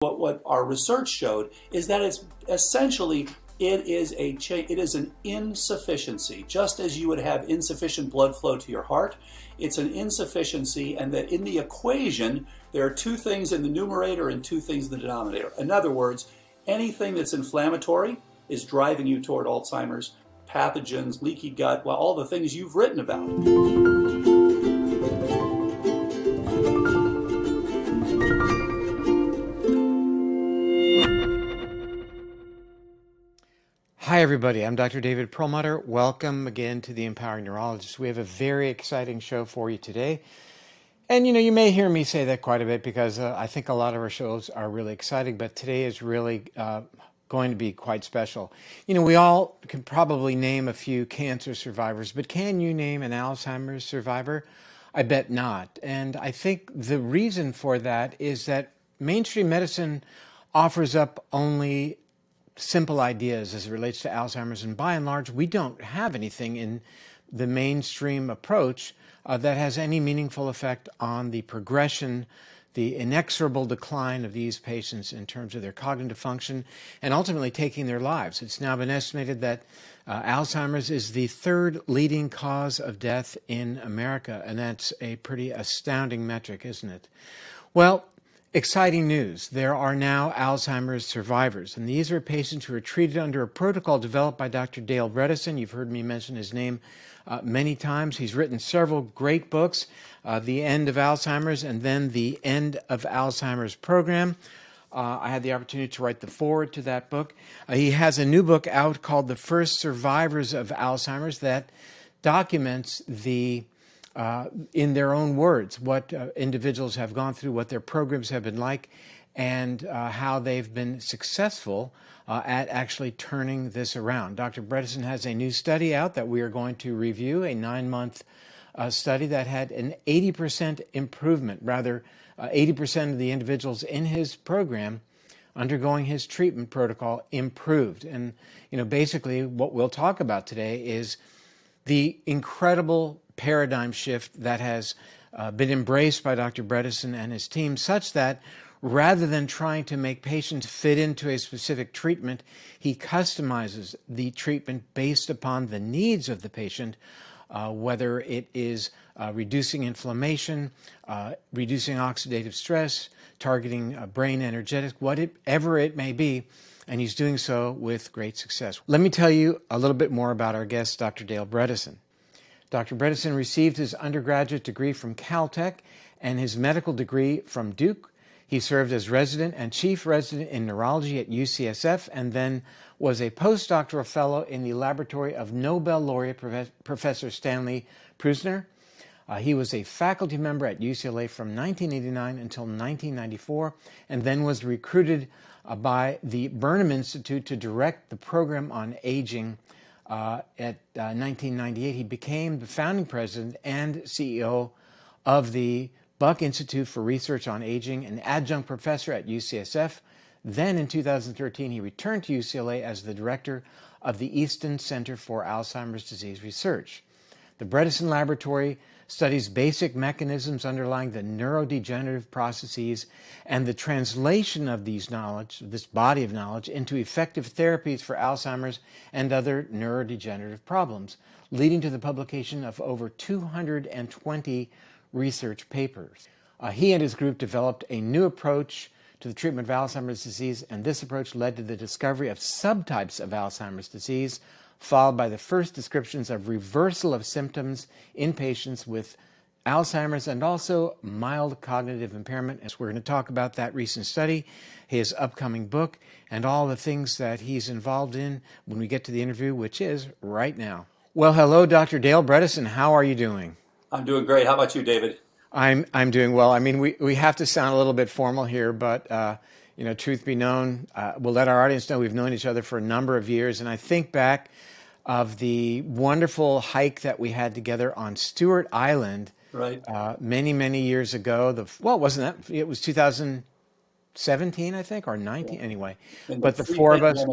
What our research showed is that it's essentially it is an insufficiency. Just as you would have insufficient blood flow to your heart, it's an insufficiency, and that in the equation there are two things in the numerator and two things in the denominator. In other words, anything that's inflammatory is driving you toward Alzheimer's, pathogens, leaky gut, well, all the things you've written about. Hi everybody, I'm Dr. David Perlmutter. Welcome again to the Empowering Neurologist. We have a very exciting show for you today. And you may hear me say that quite a bit because I think a lot of our shows are really exciting, but today is really going to be quite special. We all can probably name a few cancer survivors, but can you name an Alzheimer's survivor? I bet not. And I think the reason for that is that mainstream medicine offers up only simple ideas as it relates to Alzheimer's, and by and large, we don't have anything in the mainstream approach that has any meaningful effect on the progression, the inexorable decline of these patients in terms of their cognitive function and ultimately taking their lives. It's now been estimated that Alzheimer's is the third leading cause of death in America, and that's a pretty astounding metric, isn't it? Well, exciting news. There are now Alzheimer's survivors, and these are patients who are treated under a protocol developed by Dr. Bredesen. You've heard me mention his name many times. He's written several great books, The End of Alzheimer's and then The End of Alzheimer's Program. I had the opportunity to write the foreword to that book. He has a new book out called The First Survivors of Alzheimer's that documents in their own words, what individuals have gone through, what their programs have been like, and how they've been successful at actually turning this around. Dr. Bredesen has a new study out that we are going to review, a 9-month study that had an 80% improvement, rather 80% of the individuals in his program undergoing his treatment protocol improved. And, basically what we'll talk about today is the incredible paradigm shift that has been embraced by Dr. Bredesen and his team, such that rather than trying to make patients fit into a specific treatment, he customizes the treatment based upon the needs of the patient, whether it is reducing inflammation, reducing oxidative stress, targeting brain energetics, whatever it may be, and he's doing so with great success. Let me tell you a little bit more about our guest, Dr. Bredesen. Dr. Bredesen received his undergraduate degree from Caltech and his medical degree from Duke. He served as resident and chief resident in neurology at UCSF and then was a postdoctoral fellow in the laboratory of Nobel laureate Professor Stanley Prusiner. He was a faculty member at UCLA from 1989 until 1994 and then was recruited by the Burnham Institute to direct the program on aging. At 1998, he became the founding president and CEO of the Buck Institute for Research on Aging, an adjunct professor at UCSF. Then in 2013, he returned to UCLA as the director of the Easton Center for Alzheimer's Disease Research. The Bredesen Laboratory studies basic mechanisms underlying the neurodegenerative processes and the translation of this body of knowledge, into effective therapies for Alzheimer's and other neurodegenerative problems, leading to the publication of over 220 research papers. He and his group developed a new approach to the treatment of Alzheimer's disease, and this approach led to the discovery of subtypes of Alzheimer's disease, followed by the first descriptions of reversal of symptoms in patients with Alzheimer's and also mild cognitive impairment. And so we're going to talk about that recent study, his upcoming book, and all the things that he's involved in when we get to the interview, which is right now. Well, hello, Dr. Bredesen. How are you doing? I'm doing great. How about you, David? I'm doing well. I mean, we have to sound a little bit formal here, but truth be known, we'll let our audience know we've known each other for a number of years, and I think back of the wonderful hike that we had together on Stewart Island, right? Many years ago. Wasn't that? It was 2017, I think, or 19 anyway. But the four of us,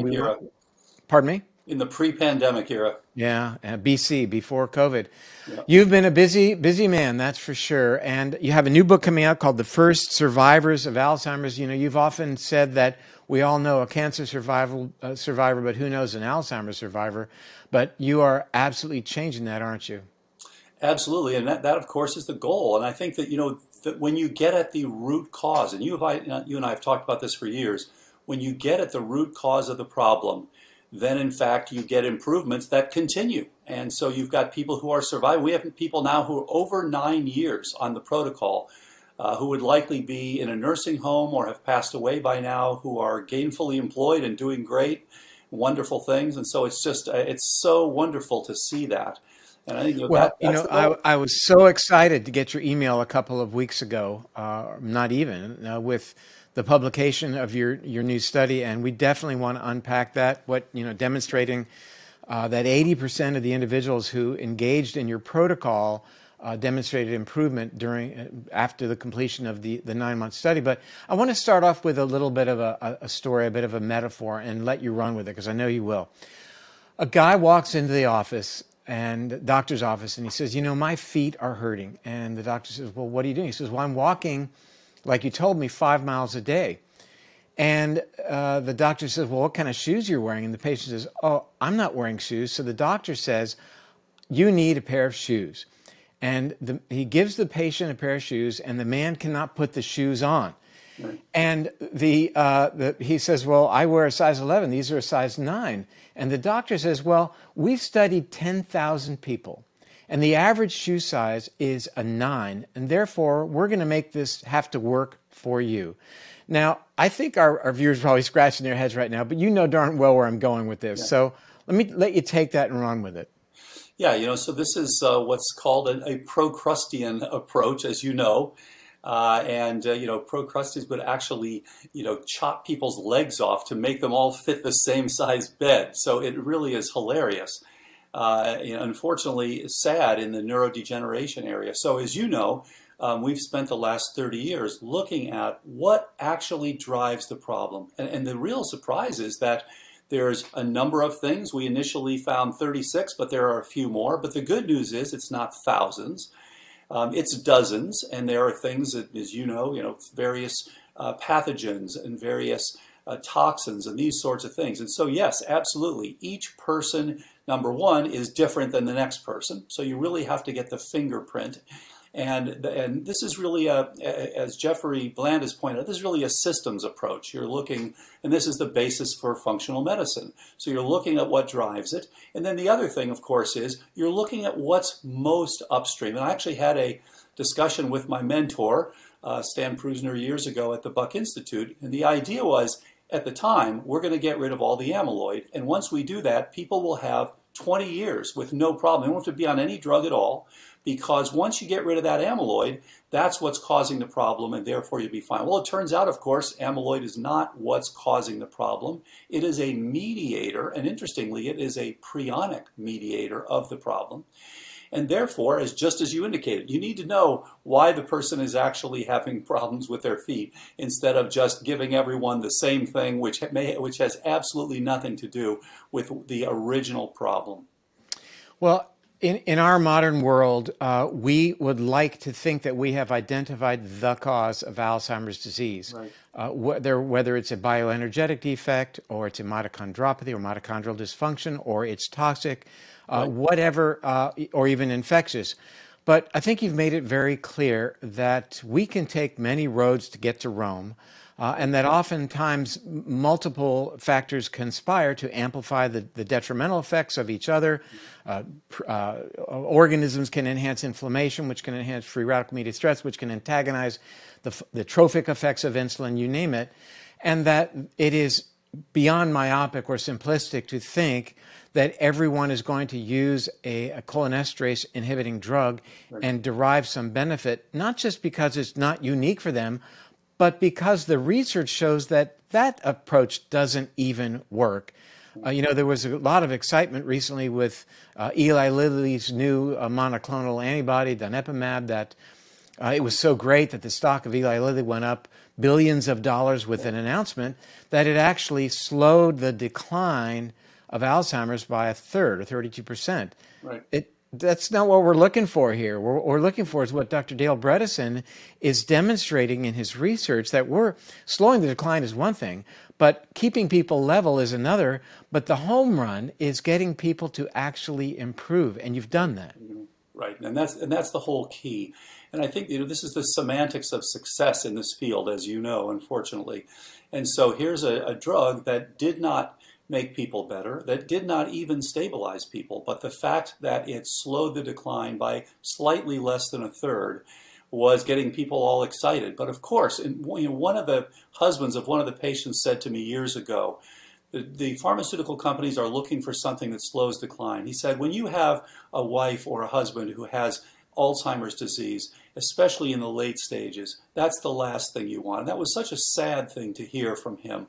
pardon me? In the pre-pandemic era. Yeah, BC, before COVID. Yeah. You've been a busy man, that's for sure. And you have a new book coming out called The First Survivors of Alzheimer's. You know, you've often said that we all know a cancer survivor, but who knows an Alzheimer's survivor? But you are absolutely changing that, aren't you? Absolutely, and that of course is the goal. And I think that that when you get at the root cause, and you and I have talked about this for years, when you get at the root cause of the problem, then in fact you get improvements that continue. And so you've got people who are surviving. We have people now who are over 9 years on the protocol, who would likely be in a nursing home or have passed away by now, who are gainfully employed and doing great, wonderful things. And so it's just it's so wonderful to see that. And I think I was so excited to get your email a couple of weeks ago, not even, with the publication of your new study, and we definitely want to unpack that. Demonstrating that 80% of the individuals who engaged in your protocol demonstrated improvement after the completion of the 9-month study. But I want to start off with a little bit of a story, a bit of a metaphor, and let you run with it because I know you will. A guy walks into the office. And doctor's office, and he says, my feet are hurting. And the doctor says, well, what are you doing? He says, well, I'm walking, like you told me, 5 miles a day. And the doctor says, well, what kind of shoes you're wearing? And the patient says, oh, I'm not wearing shoes. So the doctor says, you need a pair of shoes. And he gives the patient a pair of shoes, and the man cannot put the shoes on. Right. And he says, well, I wear a size 11. These are a size 9. And the doctor says, well, we've studied 10,000 people, and the average shoe size is a 9, and therefore we're going to make this have to work for you. Now, I think our viewers are probably scratching their heads right now, but you know darn well where I'm going with this. Yeah. So let you take that and run with it. Yeah, so this is what's called a Procrustean approach, as you know. Procrustes would actually, chop people's legs off to make them all fit the same size bed. So it really is hilarious. Unfortunately, sad in the neurodegeneration area. So as you know, we've spent the last 30 years looking at what actually drives the problem. And the real surprise is that there's a number of things. We initially found 36, but there are a few more. But the good news is it's not thousands. It's dozens, and there are things that, as you know, various pathogens and various toxins and these sorts of things. And so, yes, absolutely, each person, number one, is different than the next person. So you really have to get the fingerprint. And this is really, as Jeffrey Bland has pointed out, this is really a systems approach. You're looking, and this is the basis for functional medicine. So you're looking at what drives it. And then the other thing, of course, is you're looking at what's most upstream. And I actually had a discussion with my mentor, Stan Prusner, years ago at the Buck Institute. And the idea was, at the time, we're going to get rid of all the amyloid. And once we do that, people will have 20 years with no problem. They won't have to be on any drug at all. Because once you get rid of that amyloid, that's what's causing the problem, and therefore you'll be fine. Well, it turns out, of course, amyloid is not what's causing the problem. It is a mediator, and interestingly, it is a prionic mediator of the problem. And therefore, just as you indicated, you need to know why the person is actually having problems with their feet instead of just giving everyone the same thing, which has absolutely nothing to do with the original problem. Well, in our modern world, we would like to think that we have identified the cause of Alzheimer's disease, right. Whether it's a bioenergetic defect, or it's a mitochondriopathy or mitochondrial dysfunction, or it's toxic, right. Whatever, or even infectious. But I think you've made it very clear that we can take many roads to get to Rome. And that oftentimes multiple factors conspire to amplify the detrimental effects of each other. Organisms can enhance inflammation, which can enhance free radical-mediated stress, which can antagonize the trophic effects of insulin, you name it. And that it is beyond myopic or simplistic to think that everyone is going to use a cholinesterase inhibiting drug and derive some benefit, not just because it's not unique for them, but because the research shows that that approach doesn't even work. There was a lot of excitement recently with Eli Lilly's new monoclonal antibody, donanemab, that it was so great that the stock of Eli Lilly went up billions of dollars with an announcement that it actually slowed the decline of Alzheimer's by a third, or 32%. Right. That's not what we're looking for here. What we're looking for is what Dr. Bredesen is demonstrating in his research, that we're slowing the decline is one thing, but keeping people level is another. But the home run is getting people to actually improve, and you've done that. Right, and that's the whole key. And I think this is the semantics of success in this field, as you know, unfortunately. And so here's a drug that did not make people better, that did not even stabilize people, but the fact that it slowed the decline by slightly less than a third was getting people all excited. But of course, one of the husbands of one of the patients said to me years ago, the pharmaceutical companies are looking for something that slows decline. He said, when you have a wife or a husband who has Alzheimer's disease, especially in the late stages, that's the last thing you want. And that was such a sad thing to hear from him.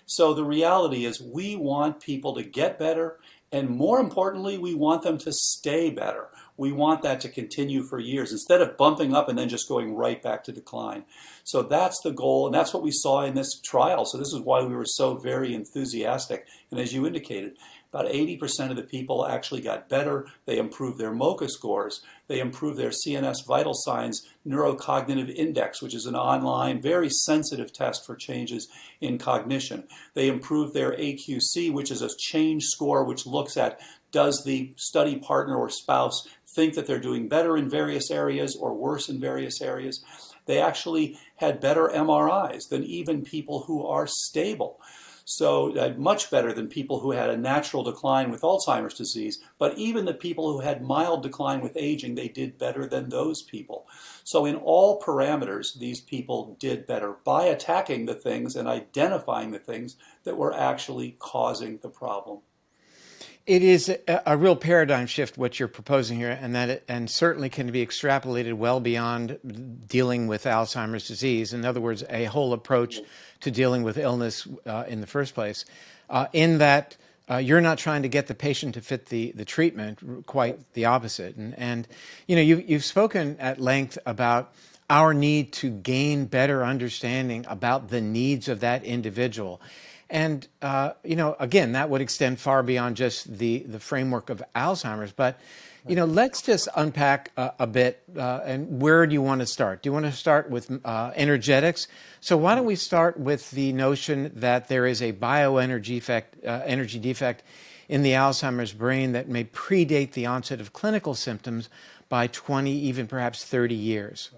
So the reality is we want people to get better, and more importantly, we want them to stay better. We want that to continue for years instead of bumping up and then just going right back to decline. So that's the goal, and that's what we saw in this trial. So this is why we were so very enthusiastic. And as you indicated, about 80% of the people actually got better. They improved their MoCA scores. They improved their CNS vital signs neurocognitive index, which is an online, very sensitive test for changes in cognition. They improved their AQC, which is a change score, which looks at, does the study partner or spouse think that they're doing better in various areas or worse in various areas. They actually had better MRIs than even people who are stable. So much better than people who had a natural decline with Alzheimer's disease. But even the people who had mild decline with aging, they did better than those people. So in all parameters, these people did better by attacking the things and identifying the things that were actually causing the problem. It is a real paradigm shift what you're proposing here, and certainly can be extrapolated well beyond dealing with Alzheimer's disease. In other words, a whole approach to dealing with illness in the first place, in that you're not trying to get the patient to fit the treatment, quite the opposite. And you've spoken at length about our need to gain better understanding about the needs of that individual. And, again, that would extend far beyond just the framework of Alzheimer's. But, let's just unpack a bit. And where do you want to start? Do you want to start with energetics? So why don't we start with the notion that there is a bioenergy energy defect in the Alzheimer's brain that may predate the onset of clinical symptoms by 20, even perhaps 30 years.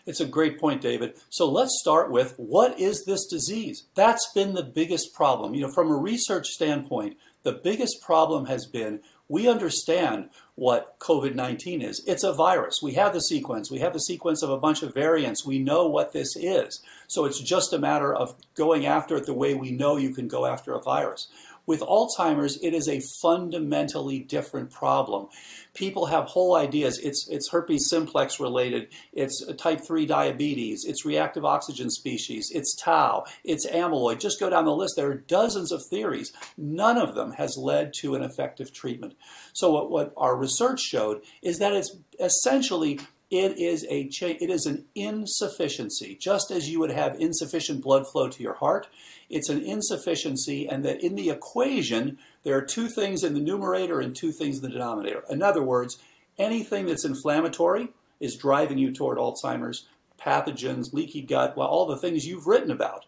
It's a great point, David. So let's start with, what is this disease? That's been the biggest problem. From a research standpoint, the biggest problem has been we understand what COVID-19 is. It's a virus. We have the sequence. We have the sequence of a bunch of variants. We know what this is. So it's just a matter of going after it the way we know you can go after a virus. With Alzheimer's, it is a fundamentally different problem. People have whole ideas. It's herpes simplex related. It's type 3 diabetes. It's reactive oxygen species. It's tau. It's amyloid. Just go down the list. There are dozens of theories. None of them has led to an effective treatment. So what our research showed is that it's essentially it is an insufficiency. Just as you would have insufficient blood flow to your heart, it's an insufficiency, and that in the equation, there are two things in the numerator and two things in the denominator. In other words, anything that's inflammatory is driving you toward Alzheimer's, pathogens, leaky gut, well, all the things you've written about.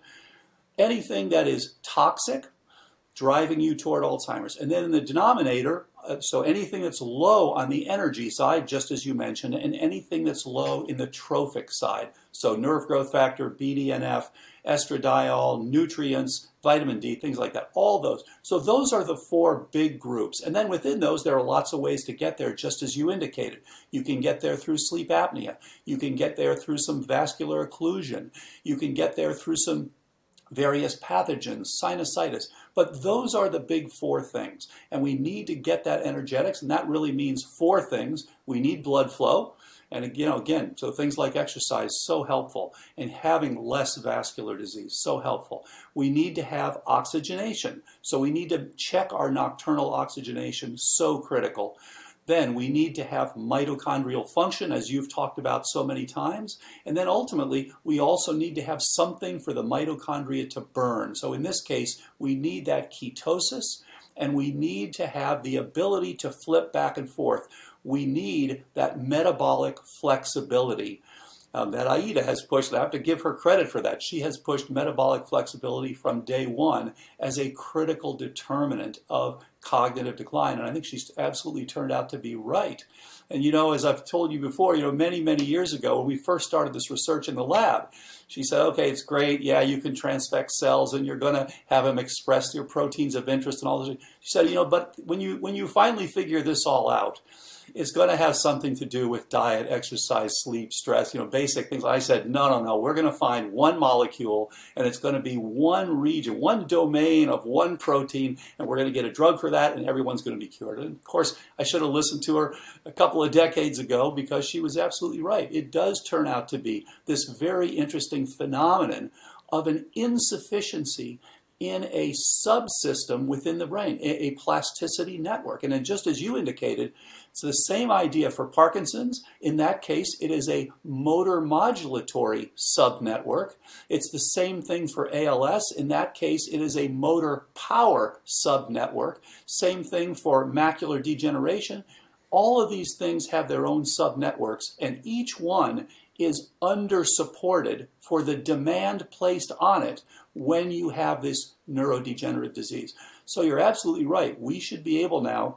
Anything that is toxic, driving you toward Alzheimer's. And then in the denominator, so anything that's low on the energy side, just as you mentioned, and anything that's low in the trophic side. So nerve growth factor, BDNF, estradiol, nutrients, vitamin D, things like that, all those. So those are the four big groups. And then within those, there are lots of ways to get there, just as you indicated. You can get there through sleep apnea. You can get there through some vascular occlusion. You can get there through some various pathogens, sinusitis. But those are the big four things. And we need to get that energetics, and that really means four things. We need blood flow. And again, so things like exercise, so helpful. And having less vascular disease, so helpful. We need to have oxygenation. So we need to check our nocturnal oxygenation, so critical. Then we need to have mitochondrial function, as you've talked about so many times. And then ultimately, we also need to have something for the mitochondria to burn. So in this case, we need that ketosis. and we need to have the ability to flip back and forth. We need that metabolic flexibility that Aida has pushed. I have to give her credit for that. She has pushed metabolic flexibility from day one as a critical determinant of cognitive decline, and I think she's absolutely turned out to be right. And as I've told you before, many, many years ago when we first started this research in the lab, she said, okay, it's great, yeah, you can transfect cells and you're going to have them express your proteins of interest and all this. She said, but when you finally figure this all out, it's going to have something to do with diet, exercise, sleep, stress, basic things. I said, no, we're going to find one molecule, and it's going to be one region, one domain of one protein, and we're going to get a drug for that, and everyone's going to be cured. And of course, I should have listened to her a couple of decades ago, because she was absolutely right. It does turn out to be this very interesting phenomenon of an insufficiency in a subsystem within the brain, a plasticity network. And then, just as you indicated, it's the same idea for Parkinson's. In that case, it is a motor modulatory subnetwork. It's the same thing for ALS. In that case, it is a motor power subnetwork. Same thing for macular degeneration. All of these things have their own subnetworks, and each one is under-supported for the demand placed on it when you have this neurodegenerative disease. So you're absolutely right. We should be able now,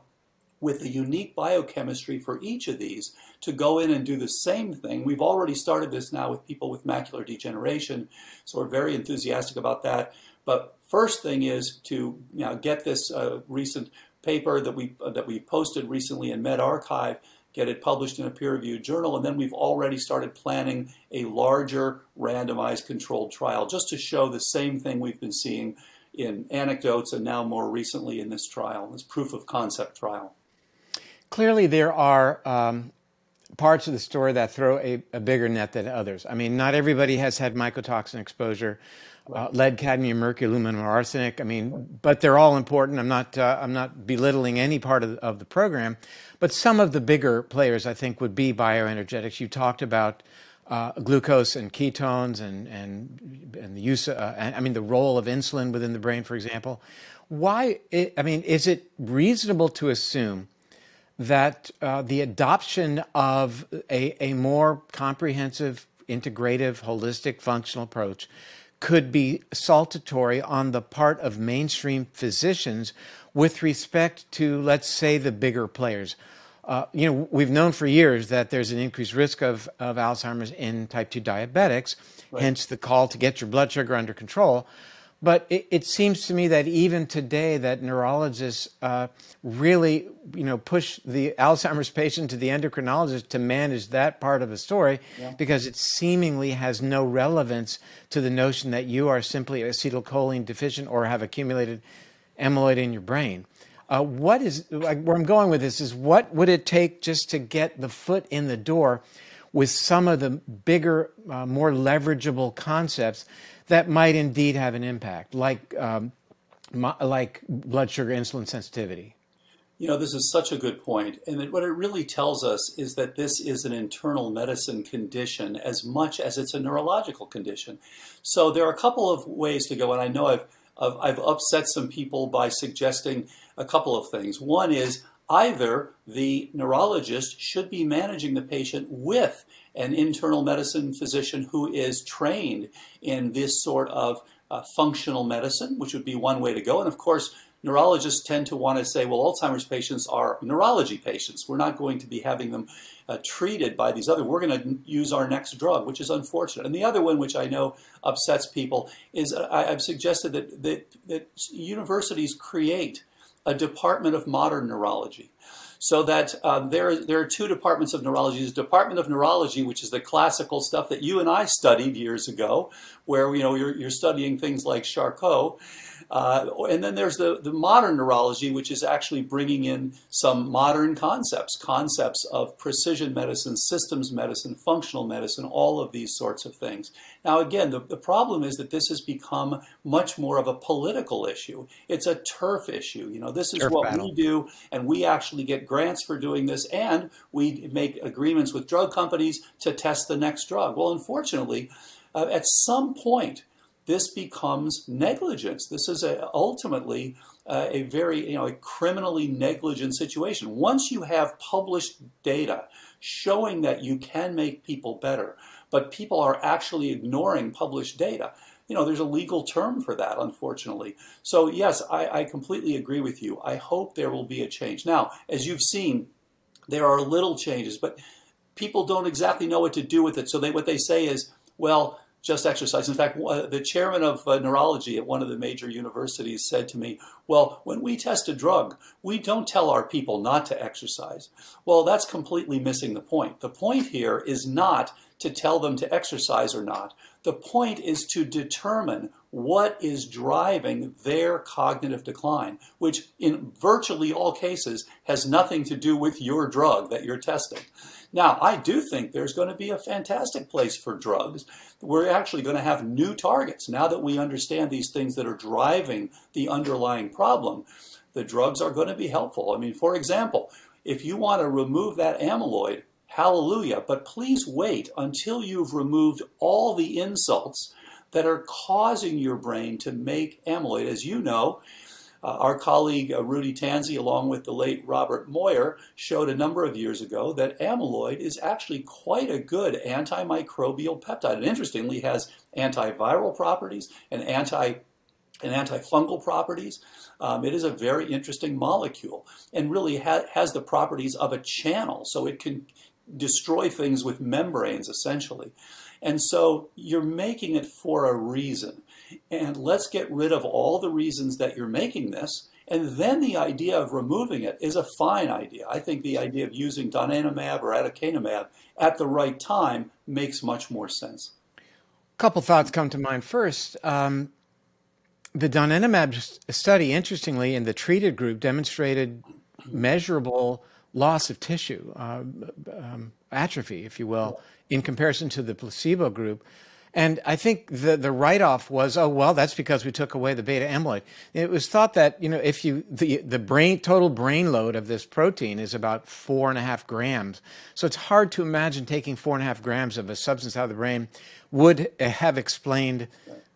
with the unique biochemistry for each of these, to go in and do the same thing. We've already started this now with people with macular degeneration, so we're very enthusiastic about that. But first thing is to get this recent paper that we posted recently in medRxiv, get it published in a peer-reviewed journal, and then we've already started planning a larger randomized controlled trial just to show the same thing we've been seeing in anecdotes and now more recently in this trial, this proof of concept trial. Clearly there are parts of the story that throw a bigger net than others. I mean, not everybody has had mycotoxin exposure. Lead, cadmium, mercury, aluminum, or arsenic. I mean, but they're all important. I'm not belittling any part of the program, but some of the bigger players, I think, would be bioenergetics. You talked about glucose and ketones and the use, the role of insulin within the brain, for example. Is it reasonable to assume that the adoption of a more comprehensive, integrative, holistic, functional approach could be saltatory on the part of mainstream physicians with respect to, let's say, the bigger players? We've known for years that there's an increased risk of Alzheimer's in type 2 diabetics, right. Hence the call to get your blood sugar under control. But it seems to me that even today that neurologists really, push the Alzheimer's patient to the endocrinologist to manage that part of the story, because it seemingly has no relevance to the notion that you are simply acetylcholine deficient or have accumulated amyloid in your brain. Where I'm going with this is, what would it take just to get the foot in the door with some of the bigger, more leverageable concepts that might indeed have an impact, like blood sugar insulin sensitivity? This is such a good point. And what it really tells us is that this is an internal medicine condition as much as it's a neurological condition. So there are a couple of ways to go, and I know I've upset some people by suggesting a couple of things. One is, either the neurologist should be managing the patient with an internal medicine physician who is trained in this sort of functional medicine, which would be one way to go. And of course, neurologists tend to want to say, well, Alzheimer's patients are neurology patients. We're not going to be having them treated by these other. We're going to use our next drug, which is unfortunate. And the other one, which I know upsets people, is I've suggested that universities create a department of modern neurology, so that there are two departments of neurology. There's a department of neurology, which is the classical stuff that you and I studied years ago, where you're studying things like Charcot. And then there's the modern neurology, which is actually bringing in some modern concepts of precision medicine, systems medicine, functional medicine, all of these sorts of things. Now, again, the problem is that this has become much more of a political issue. It's a turf issue. This is turf what battle. we do, and we actually get grants for doing this, and we make agreements with drug companies to test the next drug. Well, unfortunately, at some point, this becomes negligence. This is ultimately a very, a criminally negligent situation. Once you have published data showing that you can make people better, but people are actually ignoring published data, there's a legal term for that, unfortunately. So yes, I completely agree with you. I hope there will be a change. Now, as you've seen, there are little changes, but people don't exactly know what to do with it. So what they say is, well, just exercise. In fact, the chairman of neurology at one of the major universities said to me, well, when we test a drug, we don't tell our people not to exercise. Well, that's completely missing the point. The point here is not to tell them to exercise or not. The point is to determine what is driving their cognitive decline, which in virtually all cases has nothing to do with your drug that you're testing. Now, I do think there's going to be a fantastic place for drugs. We're actually going to have new targets. Now that we understand these things that are driving the underlying problem, the drugs are going to be helpful. I mean, for example, if you want to remove that amyloid, hallelujah, but please wait until you've removed all the insults that are causing your brain to make amyloid. As you know, our colleague Rudy Tanzi, along with the late Robert Moyer, showed a number of years ago that amyloid is actually quite a good antimicrobial peptide. And interestingly, it has antiviral properties and antifungal properties. It is a very interesting molecule and really has the properties of a channel, so it can destroy things with membranes, essentially. And so you're making it for a reason. And let's get rid of all the reasons that you're making this. And then the idea of removing it is a fine idea. I think the idea of using donanemab or aducanumab at the right time makes much more sense. A couple thoughts come to mind. First, the donanemab study, interestingly, in the treated group demonstrated measurable loss of tissue, atrophy, if you will, in comparison to the placebo group. And I think the write-off was, oh, well, that's because we took away the beta amyloid. It was thought that, if the total brain load of this protein is about 4.5 grams. So it's hard to imagine taking 4.5 grams of a substance out of the brain would have explained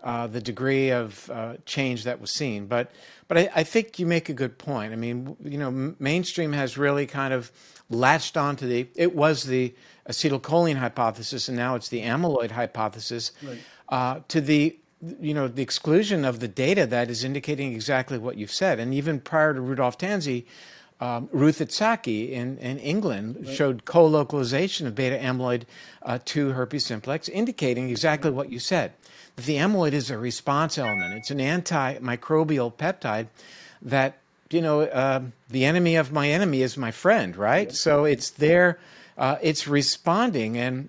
the degree of change that was seen. But I think you make a good point. I mean, mainstream has really kind of latched onto it was the acetylcholine hypothesis, and now it's the amyloid hypothesis, right, to the exclusion of the data that is indicating exactly what you've said. And even prior to Rudolph Tanzi, Ruth Itzhaki in England, right, showed co-localization of beta amyloid to herpes simplex, indicating exactly what you said. The amyloid is a response element. It's an antimicrobial peptide that, the enemy of my enemy is my friend, right? Yes. So it's there, it's responding. And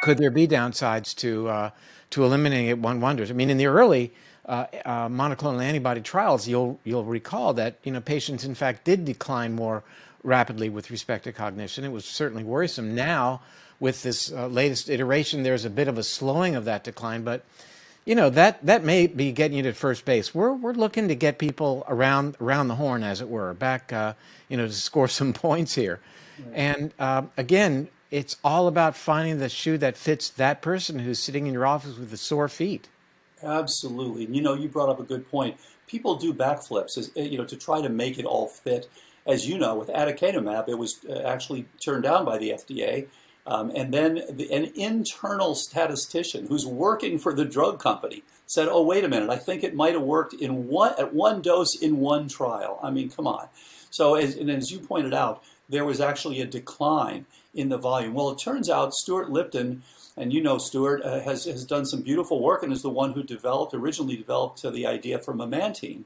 could there be downsides to eliminating it? One wonders. I mean, in the early monoclonal antibody trials, you'll recall that patients in fact did decline more rapidly with respect to cognition. It was certainly worrisome. Now, with this latest iteration, there's a bit of a slowing of that decline, but that may be getting you to first base. We're looking to get people around the horn, as it were, back to score some points here. Right. And again, it's all about finding the shoe that fits that person who's sitting in your office with the sore feet. Absolutely. You brought up a good point. People do backflips, to try to make it all fit. As you know, with aducanumab, it was actually turned down by the FDA. And then an internal statistician who's working for the drug company said, oh, wait a minute, I think it might have worked at one dose in one trial. I mean, come on. So as you pointed out, there was actually a decline in the volume. Well, it turns out Stuart Lipton, and Stuart has done some beautiful work and is the one who originally developed the idea for memantine.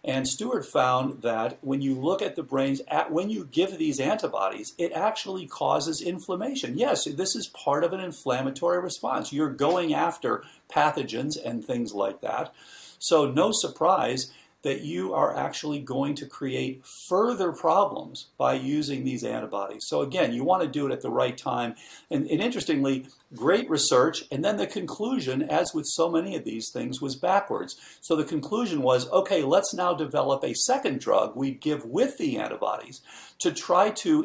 And Stewart found that when you look at the brains, when you give these antibodies, it actually causes inflammation. Yes, this is part of an inflammatory response. You're going after pathogens and things like that. So no surprise that you are actually going to create further problems by using these antibodies. So again, you want to do it at the right time. And interestingly, great research, and then the conclusion, as with so many of these things, was backwards. So the conclusion was, okay, let's now develop a second drug we give with the antibodies to try to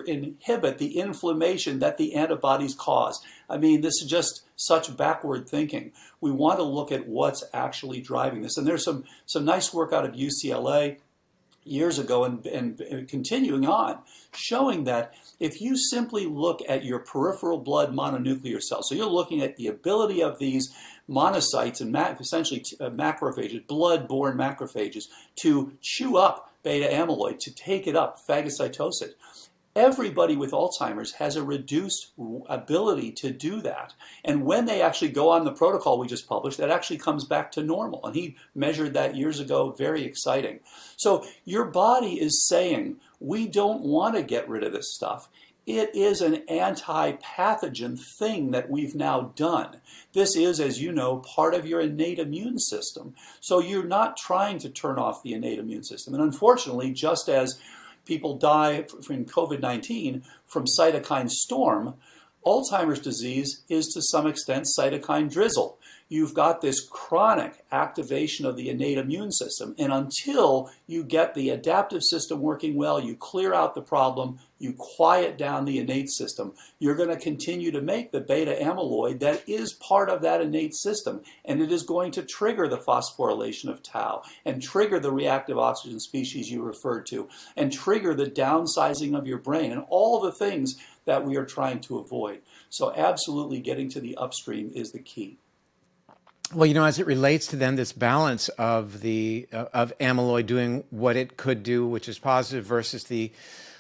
inhibit the inflammation that the antibodies cause. I mean, this is just such backward thinking. We want to look at what's actually driving this. And there's some nice work out of UCLA years ago and continuing on, showing that if you simply look at your peripheral blood mononuclear cells, so you're looking at the ability of these monocytes and essentially macrophages, blood-borne macrophages, to chew up beta amyloid, to take it up, phagocytose it. Everybody with Alzheimer's has a reduced ability to do that. And when they actually go on the protocol we just published, that actually comes back to normal. And he measured that years ago, very exciting. So your body is saying, we don't want to get rid of this stuff. It is an anti-pathogen thing that we've now done. This is, as you know, part of your innate immune system. So you're not trying to turn off the innate immune system. And unfortunately, just as people die from COVID-19 from cytokine storm, Alzheimer's disease is to some extent cytokine drizzle. You've got this chronic activation of the innate immune system, and until you get the adaptive system working well, you clear out the problem, you quiet down the innate system, you're going to continue to make the beta amyloid that is part of that innate system, and it is going to trigger the phosphorylation of tau, and trigger the reactive oxygen species you referred to, and trigger the downsizing of your brain, and all the things that we are trying to avoid. So absolutely getting to the upstream is the key. Well, you know, as it relates to then this balance of of amyloid doing what it could do, which is positive, versus the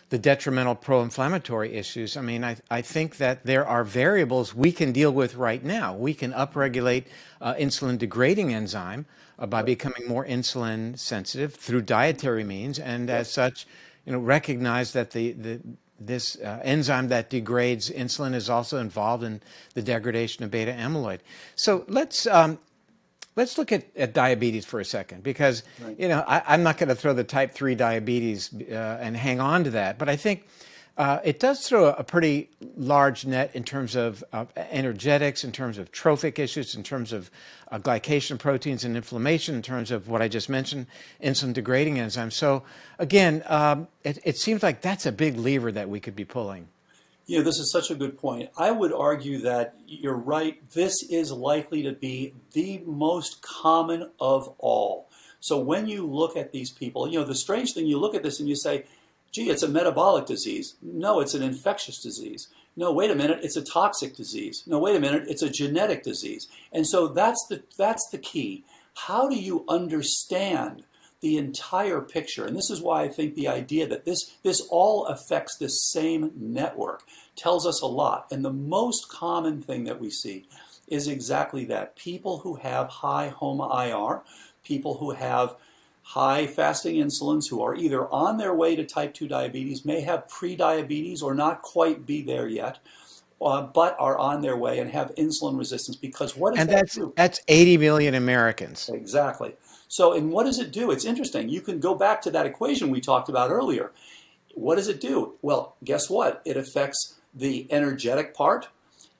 detrimental pro-inflammatory issues, I mean, I think that there are variables we can deal with right now. We can upregulate insulin-degrading enzyme by becoming more insulin sensitive through dietary means, and as such, you know, recognize that this enzyme that degrades insulin is also involved in the degradation of beta amyloid. So let's look at diabetes for a second, because you know, I'm not going to throw the type 3 diabetes and hang on to that, but I think it does throw a pretty large net in terms of energetics, in terms of trophic issues, in terms of glycation proteins and inflammation, in terms of what I just mentioned, insulin-degrading enzymes. So again, it seems like that's a big lever that we could be pulling. You know, this is such a good point. I would argue that you're right. This is likely to be the most common of all. So when you look at these people, you know, the strange thing, you look at this and you say, gee, it's a metabolic disease. No, it's an infectious disease. No, wait a minute, it's a toxic disease. No, wait a minute, it's a genetic disease. And so that's the key. How do you understand the entire picture? And this is why I think the idea that this all affects this same network tells us a lot. And the most common thing that we see is exactly that. People who have high HOMA-IR, people who have high fasting insulins, who are either on their way to type 2 diabetes, may have pre-diabetes or not quite be there yet, but are on their way and have insulin resistance. Because what does that do? That's 80 million Americans. Exactly. So, and what does it do? It's interesting. You can go back to that equation we talked about earlier. What does it do? Well, guess what? It affects the energetic part.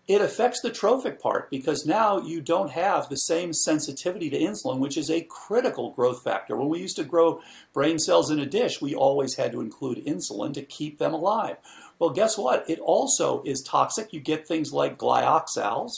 It affects the trophic part, because now you don't have the same sensitivity to insulin, which is a critical growth factor. When we used to grow brain cells in a dish, we always had to include insulin to keep them alive. Well, guess what? It also is toxic. You get things like glyoxals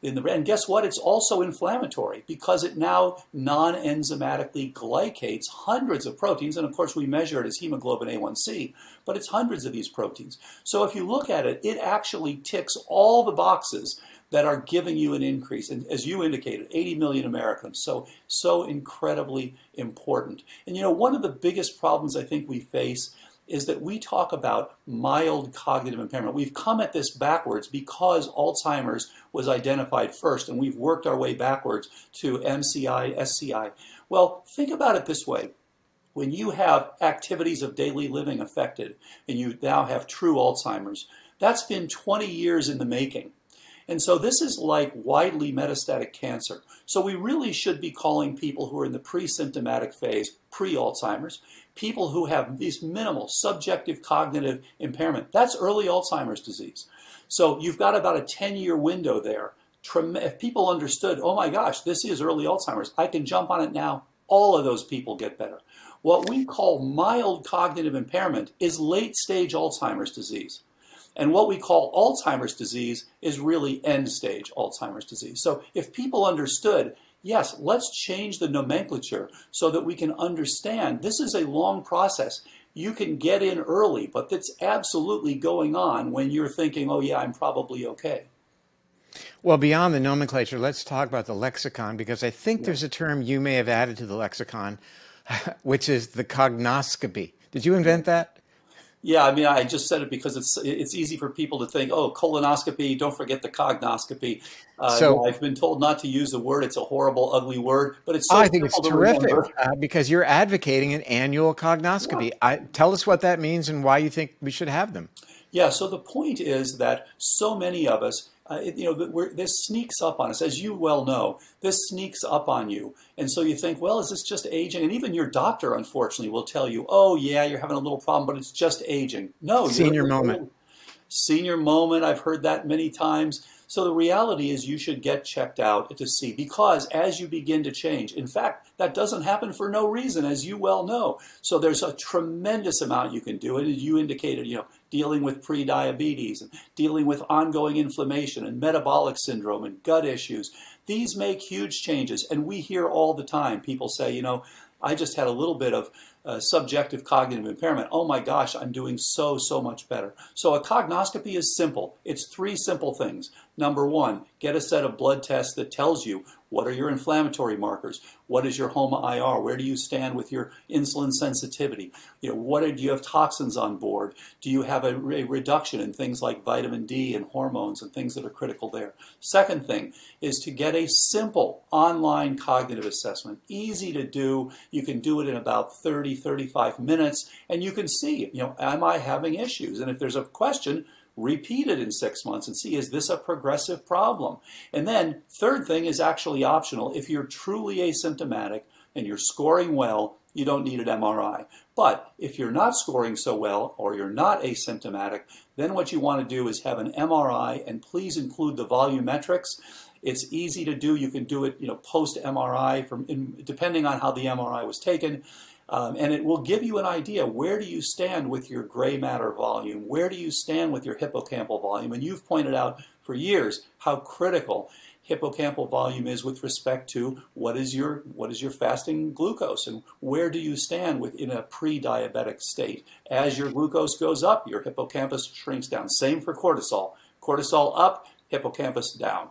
in the brain. And guess what? It's also inflammatory, because it now non-enzymatically glycates hundreds of proteins. And of course, we measure it as hemoglobin A1C, but it's hundreds of these proteins. So if you look at it, it actually ticks all the boxes that are giving you an increase. And as you indicated, 80 million Americans. So incredibly important. And you know, one of the biggest problems I think we face is that we talk about mild cognitive impairment. We've come at this backwards because Alzheimer's was identified first, and we've worked our way backwards to MCI, SCI. Well, think about it this way. When you have activities of daily living affected, and you now have true Alzheimer's, that's been 20 years in the making. And so this is like widely metastatic cancer. So we really should be calling people who are in the pre-symptomatic phase pre-Alzheimer's. People who have these minimal subjective cognitive impairment, that's early Alzheimer's disease. So you've got about a 10-year window there. If people understood, oh my gosh, this is early Alzheimer's, I can jump on it now, all of those people get better. What we call mild cognitive impairment is late-stage Alzheimer's disease. And what we call Alzheimer's disease is really end-stage Alzheimer's disease. So if people understood, yes, let's change the nomenclature so that we can understand this is a long process. You can get in early, but that's absolutely going on when you're thinking, oh yeah, I'm probably okay. Well, beyond the nomenclature, let's talk about the lexicon, because I think there's a term you may have added to the lexicon, which is the cognoscopy. Did you invent that? Yeah, I mean, I just said it because it's easy for people to think, oh, colonoscopy, don't forget the cognoscopy. So I've been told not to use the word. It's a horrible, ugly word, but it's so I think it's simple to terrific remember. because you're advocating an annual cognoscopy. Tell us what that means and why you think we should have them. Yeah, so the point is that so many of us, this sneaks up on us. As you well know, this sneaks up on you. And so you think, well, is this just aging? And even your doctor, unfortunately, will tell you, oh, yeah, you're having a little problem, but it's just aging. No. Senior moment. Senior moment, I've heard that many times. So the reality is you should get checked out to see, because as you begin to change, in fact, that doesn't happen for no reason, as you well know. So there's a tremendous amount you can do. And as you indicated, dealing with pre-diabetes and dealing with ongoing inflammation and metabolic syndrome and gut issues. These make huge changes. And we hear all the time people say, I just had a little bit of subjective cognitive impairment. Oh my gosh, I'm doing so much better. So a cognoscopy is simple. It's 3 simple things. Number 1, get a set of blood tests that tells you what are your inflammatory markers, what is your HOMA-IR, where do you stand with your insulin sensitivity, do you have toxins on board, do you have a reduction in things like vitamin D and hormones and things that are critical there. Second thing is to get a simple online cognitive assessment, easy to do. You can do it in about 30-35 minutes, and you can see, am I having issues? And if there's a question, repeat it in 6 months and see, is this a progressive problem? And then third thing is actually optional. If you're truly asymptomatic and you're scoring well, you don't need an MRI. But if you're not scoring so well or you're not asymptomatic, then what you want to do is have an MRI, and please include the volumetrics. It's easy to do. You can do it, post-MRI, depending on how the MRI was taken. And it will give you an idea, where do you stand with your gray matter volume? Where do you stand with your hippocampal volume? And you've pointed out for years how critical hippocampal volume is with respect to what is your fasting glucose, and where do you stand in a pre-diabetic state. As your glucose goes up, your hippocampus shrinks down. Same for cortisol. Cortisol up, hippocampus down.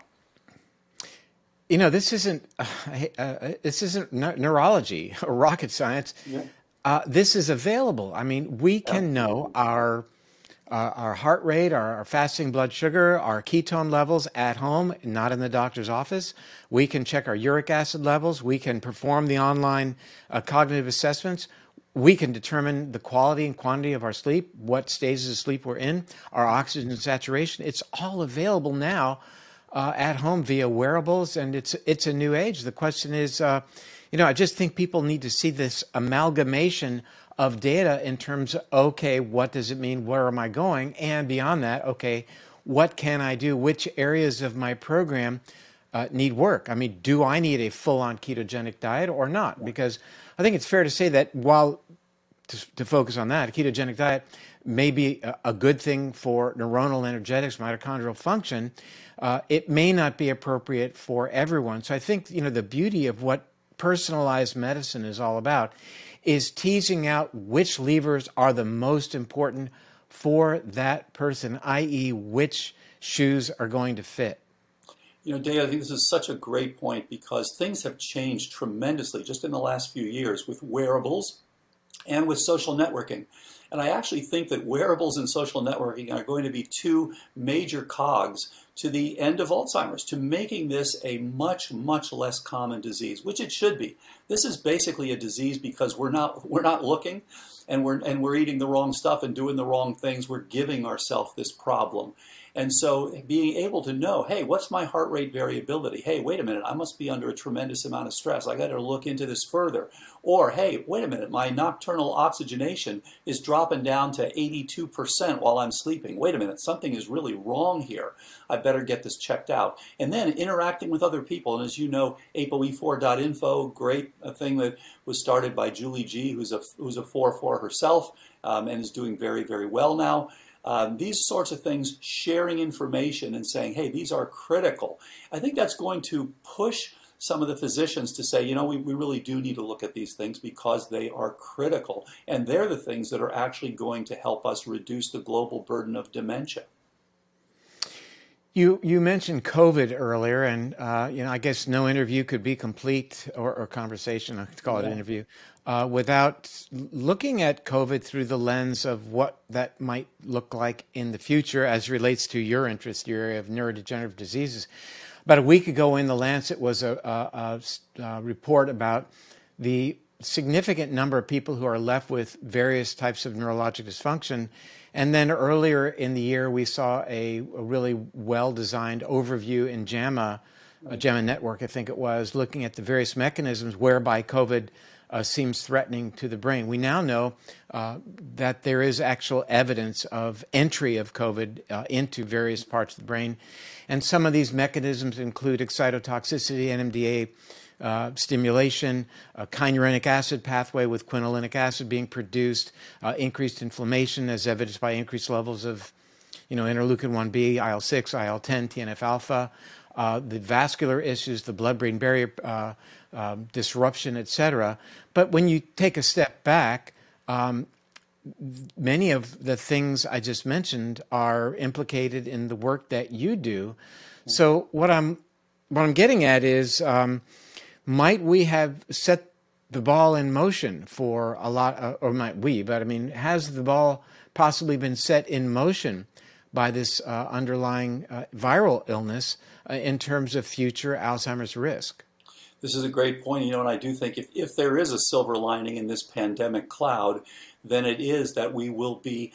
This isn't neurology or rocket science. Yeah. This is available. I mean, we can know our heart rate, our fasting blood sugar, our ketone levels at home, not in the doctor's office. We can check our uric acid levels. We can perform the online cognitive assessments. We can determine the quality and quantity of our sleep, what stages of sleep we're in, our oxygen saturation. It's all available now. At home via wearables, and it's a new age. The question is, I just think people need to see this amalgamation of data in terms of, okay, what does it mean? Where am I going? And beyond that, okay, what can I do? Which areas of my program need work? I mean, do I need a full-on ketogenic diet or not? Because I think it's fair to say that while, to focus on that, a ketogenic diet may be a good thing for neuronal energetics, mitochondrial function, it may not be appropriate for everyone. So I think, the beauty of what personalized medicine is all about is teasing out which levers are the most important for that person, i.e. which shoes are going to fit. Dave, I think this is such a great point, because things have changed tremendously just in the last few years with wearables and with social networking. And I actually think that wearables and social networking are going to be 2 major cogs to the end of Alzheimer's, to making this a much less common disease, which it should be. This is basically a disease because we're not looking, and we're eating the wrong stuff and doing the wrong things. We're giving ourselves this problem. And so being able to know, hey, what's my heart rate variability? Hey, wait a minute, I must be under a tremendous amount of stress. I got to look into this further. Or, hey, wait a minute, my nocturnal oxygenation is dropping down to 82% while I'm sleeping. Wait a minute, something is really wrong here. I better get this checked out. And then interacting with other people. And as you know, apoe4.info, great thing that was started by Julie G, who's a 4-4 herself, and is doing very well now. These sorts of things, sharing information and saying, hey, these are critical. I think that's going to push some of the physicians to say, you know, we really do need to look at these things because they are critical. And they're the things that are actually going to help us reduce the global burden of dementia. You mentioned COVID earlier, and you know, I guess no interview could be complete, or conversation, I could call it an interview, without looking at COVID through the lens of what that might look like in the future as relates to your interest, your area of neurodegenerative diseases. About a week ago in The Lancet was a report about the significant number of people who are left with various types of neurologic dysfunction. And then earlier in the year, we saw a really well-designed overview in JAMA Network, I think it was, looking at the various mechanisms whereby COVID seems threatening to the brain. We now know that there is actual evidence of entry of COVID into various parts of the brain. And some of these mechanisms include excitotoxicity, NMDA stimulation, kynurenic acid pathway with quinolinic acid being produced, increased inflammation as evidenced by increased levels of, interleukin 1B, IL-6, IL-10, TNF-alpha, the vascular issues, the blood-brain barrier disruption, etc. But when you take a step back, many of the things I just mentioned are implicated in the work that you do. So what I'm getting at is, might we have set the ball in motion for a lot, or might we, but I mean, has the ball possibly been set in motion by this underlying viral illness in terms of future Alzheimer's risk? This is a great point, and I do think if there is a silver lining in this pandemic cloud, then it is that we will be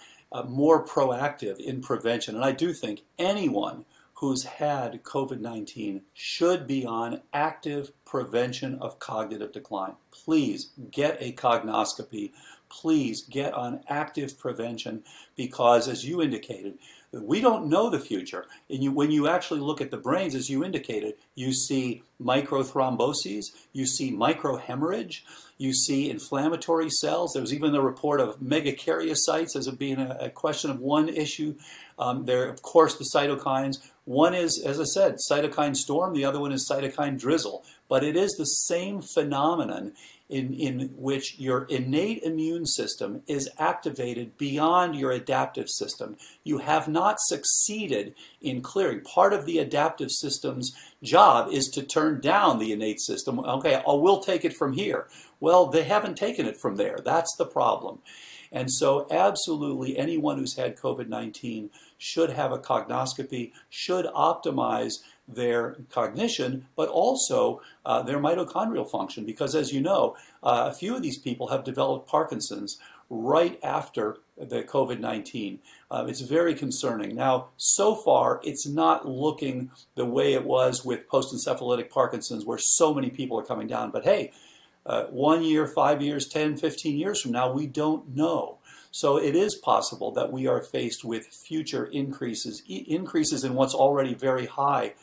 more proactive in prevention. And I do think anyone who's had COVID-19 should be on active prevention of cognitive decline. Please get a cognoscopy. Please get on active prevention because, as you indicated, we don't know the future. And when you actually look at the brains, as you indicated, you see microthromboses, you see microhemorrhage, you see inflammatory cells. There was even a report of megakaryocytes as being a question of one issue. There, of course, the cytokines. One is, as I said, cytokine storm. The other one is cytokine drizzle. But it is the same phenomenon in which your innate immune system is activated beyond your adaptive system. You have not succeeded in clearing. Part of the adaptive system's job is to turn down the innate system. Okay, we'll take it from here. Well, they haven't taken it from there. That's the problem. And so absolutely anyone who's had COVID-19 should have a cognoscopy, should optimize their cognition, but also their mitochondrial function. Because as you know, a few of these people have developed Parkinson's right after the COVID-19. It's very concerning. Now, so far, it's not looking the way it was with post-encephalitic Parkinson's, where so many people are coming down. But hey, 1 year, 5 years, 10, 15 years from now, we don't know. So it is possible that we are faced with future increases in what's already very high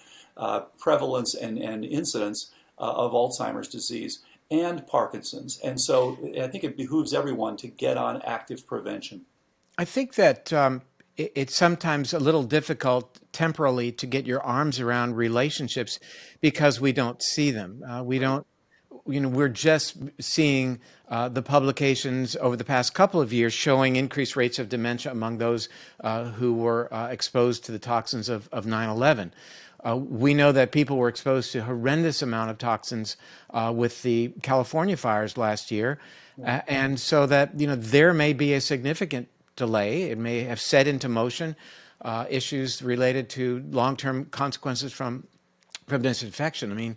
prevalence and incidence of Alzheimer's disease and Parkinson's. And so I think it behooves everyone to get on active prevention. I think that it's sometimes a little difficult temporally to get your arms around relationships because we don't see them. We're just seeing the publications over the past couple of years showing increased rates of dementia among those who were exposed to the toxins of 9/11. We know that people were exposed to a horrendous amount of toxins with the California fires last year. And so that, there may be a significant delay. It may have set into motion issues related to long-term consequences from this infection. I mean,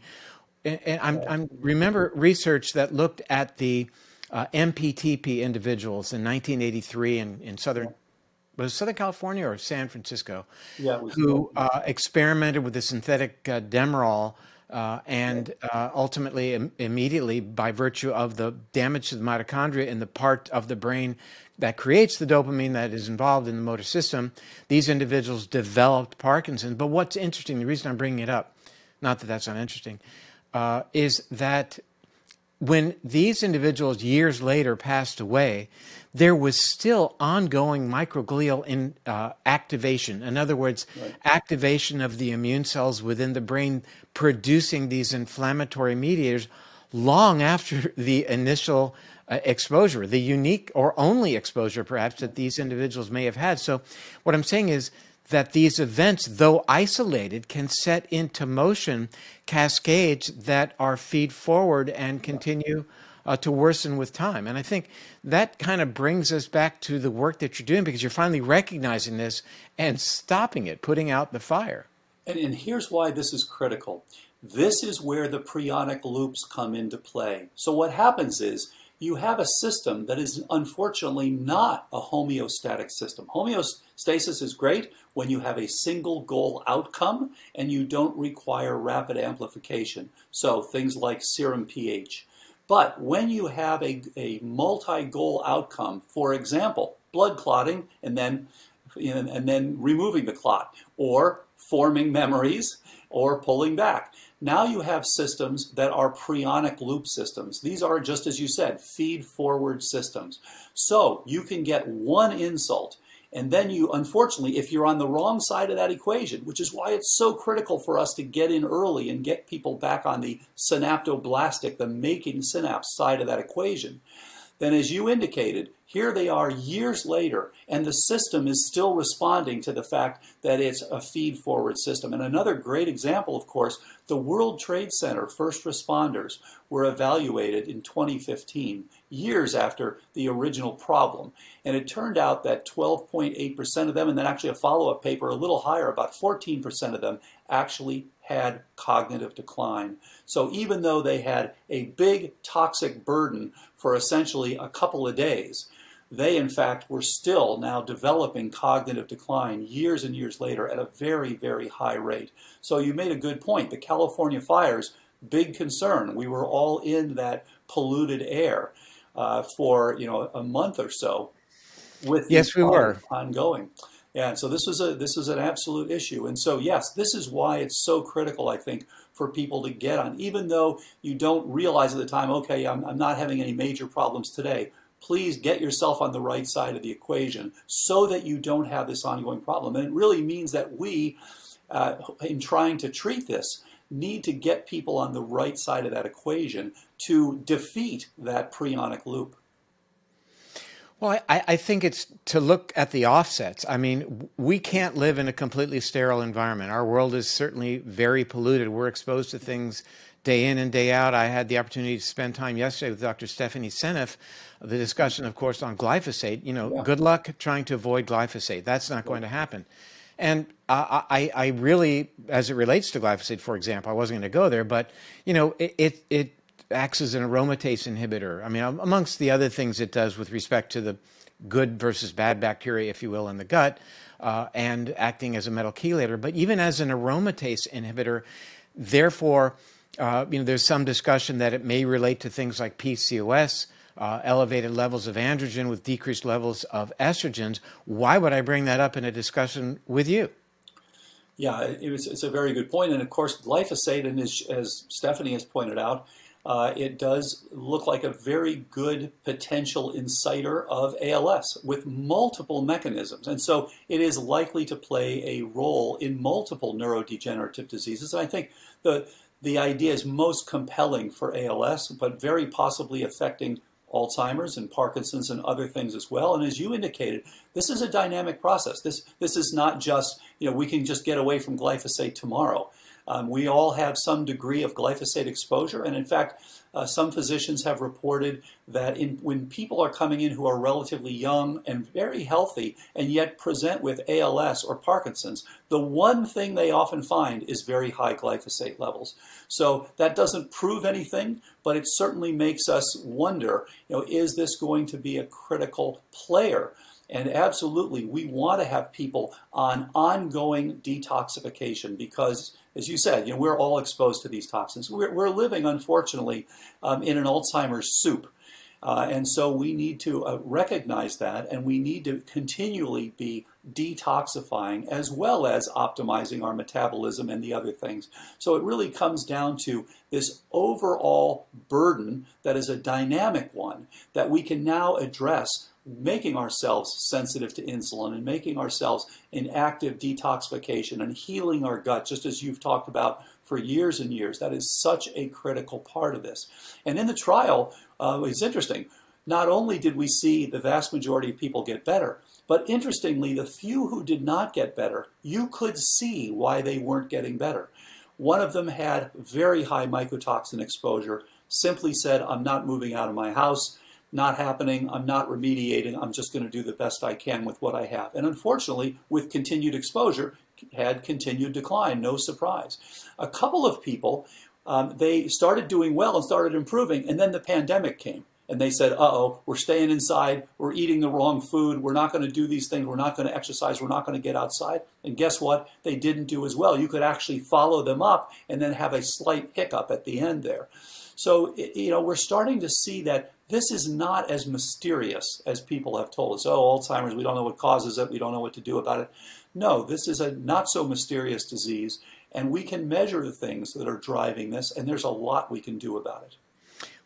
and I remember research that looked at the MPTP individuals in 1983 in Southern California or San Francisco, who experimented with the synthetic Demerol and ultimately, immediately, by virtue of the damage to the mitochondria in the part of the brain that creates the dopamine that is involved in the motor system, these individuals developed Parkinson's. But what's interesting, the reason I'm bringing it up, not that that's not interesting, is that when these individuals years later passed away, there was still ongoing microglial activation. In other words, Right. activation of the immune cells within the brain producing these inflammatory mediators long after the initial exposure, the unique or only exposure perhaps that these individuals may have had. So what I'm saying is that these events, though isolated, can set into motion cascades that are feed forward and continue to worsen with time. And I think that kind of brings us back to the work that you're doing, because you're finally recognizing this and stopping it, putting out the fire. And here's why this is critical. This is where the prionic loops come into play. So what happens is you have a system that is unfortunately not a homeostatic system. Homeostasis is great when you have a single goal outcome and you don't require rapid amplification. So things like serum pH. But when you have a multi-goal outcome, for example, blood clotting and then removing the clot, or forming memories, or pulling back. Now you have systems that are prionic loop systems. These are, just as you said, feed-forward systems. So you can get one insult, and then you, unfortunately, if you're on the wrong side of that equation, which is why it's so critical for us to get in early and get people back on the synaptoblastic, the making synapse side of that equation, then as you indicated, here they are years later, and the system is still responding to the fact that it's a feed-forward system. And another great example, of course, the World Trade Center first responders were evaluated in 2015, years after the original problem. And it turned out that 12.8% of them, and then actually a follow-up paper a little higher, about 14% of them, actually had cognitive decline. So even though they had a big toxic burden for essentially a couple of days, they in fact were still now developing cognitive decline years and years later at a very, very high rate. So you made a good point. The California fires, big concern. We were all in that polluted air for a month or so, with Yes, we were ongoing. Yeah, and so this is an absolute issue. And so yes, this is why it's so critical, I think, for people to get on, even though you don't realize at the time, okay, I'm not having any major problems today. Please get yourself on the right side of the equation so that you don't have this ongoing problem. And it really means that we, in trying to treat this, need to get people on the right side of that equation to defeat that prionic loop. Well, I think it's to look at the offsets. I mean, we can't live in a completely sterile environment. Our world is certainly very polluted. We're exposed to things day in and day out. I had the opportunity to spend time yesterday with Dr. Stephanie Seneff, the discussion, of course, on glyphosate. Good luck trying to avoid glyphosate. That's not going to happen. And I really, as it relates to glyphosate, for example, I wasn't going to go there, but, it acts as an aromatase inhibitor. I mean, amongst the other things it does with respect to the good versus bad bacteria, if you will, in the gut, and acting as a metal chelator, but even as an aromatase inhibitor, therefore, there's some discussion that it may relate to things like PCOS, elevated levels of androgen with decreased levels of estrogens. Why would I bring that up in a discussion with you? Yeah, it's a very good point. And of course, glyphosate, and as Stephanie has pointed out, it does look like a very good potential inciter of ALS with multiple mechanisms. And so it is likely to play a role in multiple neurodegenerative diseases. And I think the idea is most compelling for ALS, but very possibly affecting Alzheimer's and Parkinson's and other things as well. And as you indicated, this is a dynamic process. This is not just, we can just get away from glyphosate tomorrow. We all have some degree of glyphosate exposure, and in fact, some physicians have reported that when people are coming in who are relatively young and very healthy and yet present with ALS or Parkinson's, the one thing they often find is very high glyphosate levels. So that doesn't prove anything, but it certainly makes us wonder, is this going to be a critical player? And absolutely, we want to have people on ongoing detoxification because, as you said, we're all exposed to these toxins. We're living, unfortunately, in an Alzheimer's soup. And so we need to recognize that, and we need to continually be detoxifying as well as optimizing our metabolism and the other things. So it really comes down to this overall burden that is a dynamic one that we can now address, making ourselves sensitive to insulin and making ourselves in active detoxification and healing our gut, just as you've talked about for years and years. That is such a critical part of this. And in the trial, it's interesting. Not only did we see the vast majority of people get better, but interestingly, the few who did not get better, you could see why they weren't getting better. One of them had very high mycotoxin exposure, simply said, I'm not moving out of my house, not happening, I'm not remediating, I'm just going to do the best I can with what I have. And unfortunately, with continued exposure, had continued decline, no surprise. A couple of people, they started doing well and started improving, and then the pandemic came. And they said, uh-oh, we're staying inside, we're eating the wrong food, we're not going to do these things, we're not going to exercise, we're not going to get outside. And guess what? They didn't do as well. You could actually follow them up and then have a slight hiccup at the end there. So, we're starting to see that this is not as mysterious as people have told us. Oh, Alzheimer's, we don't know what causes it, we don't know what to do about it. No, this is a not so mysterious disease, and we can measure the things that are driving this, and there's a lot we can do about it.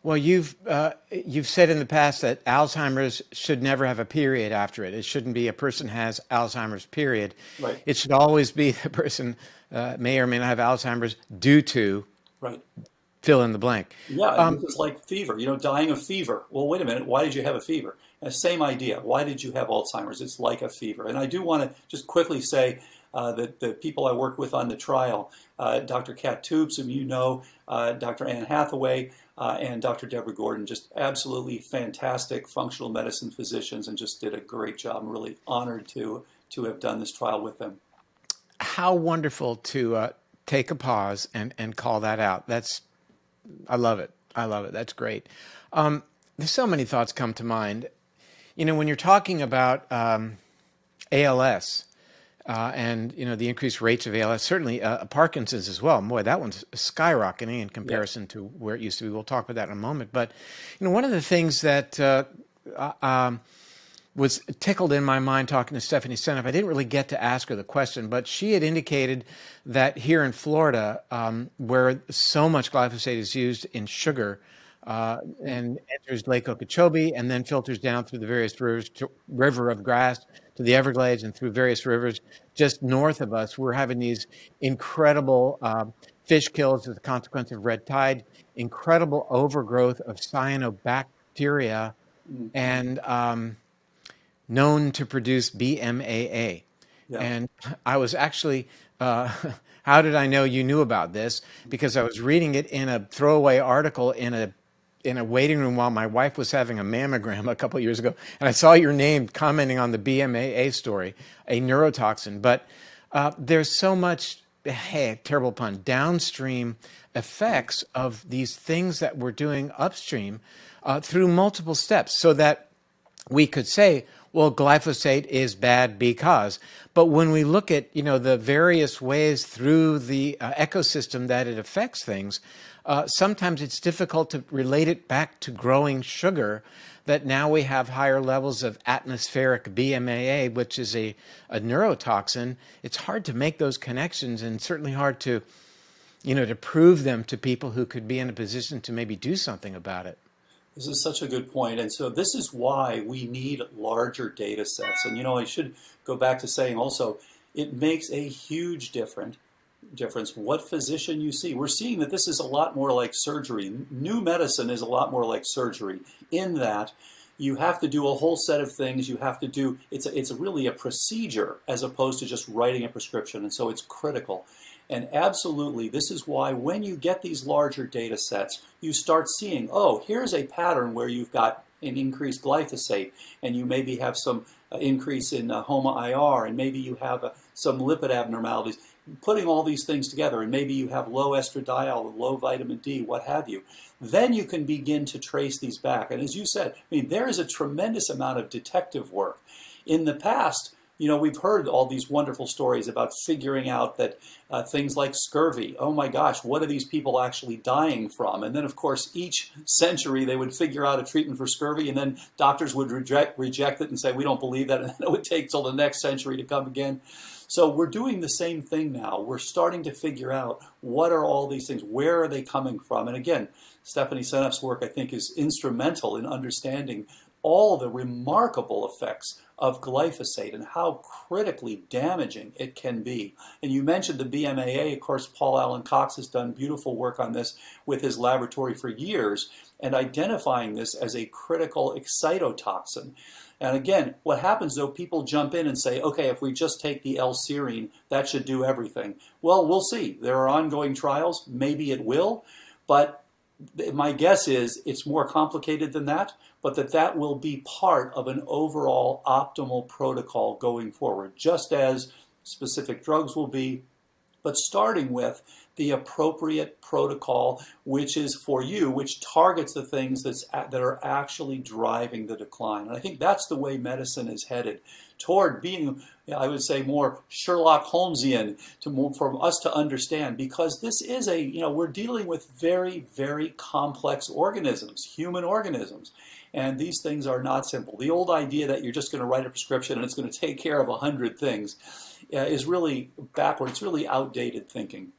Well, you've said in the past that Alzheimer's should never have a period after it. It shouldn't be a person has Alzheimer's, period. Right. It should always be the person may or may not have Alzheimer's due to right. fill in the blank. Yeah, it's like fever, dying of fever. Well, wait a minute, why did you have a fever? And same idea, why did you have Alzheimer's? It's like a fever. And I do want to just quickly say that the people I worked with on the trial, Dr. Kat Tubes, whom you know, Dr. Ann Hathaway, and Dr. Deborah Gordon, just absolutely fantastic functional medicine physicians, and just did a great job. I'm really honored to have done this trial with them. How wonderful to take a pause and call that out. I love it. I love it. That's great. There's so many thoughts come to mind. When you're talking about ALS, and the increased rates of ALS, certainly Parkinson's as well. Boy, that one's skyrocketing in comparison to where it used to be. We'll talk about that in a moment. But one of the things that was tickled in my mind talking to Stephanie Seneff, I didn't really get to ask her the question, but she had indicated that here in Florida, where so much glyphosate is used in sugar, and enters Lake Okeechobee and then filters down through the various rivers, to River of Grass, to the Everglades, and through various rivers just north of us. We're having these incredible fish kills as a consequence of red tide, incredible overgrowth of cyanobacteria, and known to produce BMAA. Yeah. And I was actually, how did I know you knew about this? Because I was reading it in a throwaway article in a waiting room while my wife was having a mammogram a couple of years ago, and I saw your name commenting on the BMAA story, a neurotoxin. But there's so much, terrible pun, downstream effects of these things that we're doing upstream through multiple steps, so that we could say, well, glyphosate is bad because. But when we look at the various ways through the ecosystem that it affects things, sometimes it's difficult to relate it back to growing sugar, that now we have higher levels of atmospheric BMAA, which is a neurotoxin. It's hard to make those connections, and certainly hard to, to prove them to people who could be in a position to maybe do something about it. This is such a good point. And so this is why we need larger data sets. And, I should go back to saying also, it makes a huge difference what physician you see. We're seeing that this is a lot more like surgery. New medicine is a lot more like surgery in that you have to do a whole set of things. You have to do, it's really a procedure as opposed to just writing a prescription. And so it's critical. And absolutely, this is why when you get these larger data sets, you start seeing, oh, here's a pattern where you've got an increased glyphosate, and you maybe have some increase in HOMA-IR, and maybe you have some lipid abnormalities. Putting all these things together, and maybe you have low estradiol, low vitamin D, what have you, then you can begin to trace these back. And as you said, there is a tremendous amount of detective work. In the past, You know, we've heard all these wonderful stories about figuring out that things like scurvy, oh my gosh, what are these people actually dying from? And then, of course, each century they would figure out a treatment for scurvy, and then doctors would reject it and say, we don't believe that, and then it would take till the next century to come again. So we're doing the same thing now. We're starting to figure out what are all these things, where are they coming from? And again, Stephanie Seneff's work, I think, is instrumental in understanding all the remarkable effects of glyphosate and how critically damaging it can be. And you mentioned the BMAA. Of course, Paul Allen Cox has done beautiful work on this with his laboratory for years and identifying this as a critical excitotoxin. And again, what happens though, people jump in and say, okay, if we just take the L-serine, that should do everything. Well, we'll see. There are ongoing trials. Maybe it will, but my guess is it's more complicated than that, but that will be part of an overall optimal protocol going forward, just as specific drugs will be, but starting with the appropriate protocol, which is for you, which targets the things that are actually driving the decline. And I think that's the way medicine is headed, toward being, I would say, more Sherlock Holmesian for us to understand, because this is we're dealing with very, very complex organisms, human organisms. And these things are not simple. The old idea that you're just going to write a prescription and it's going to take care of 100 things is really backward. It's really outdated thinking.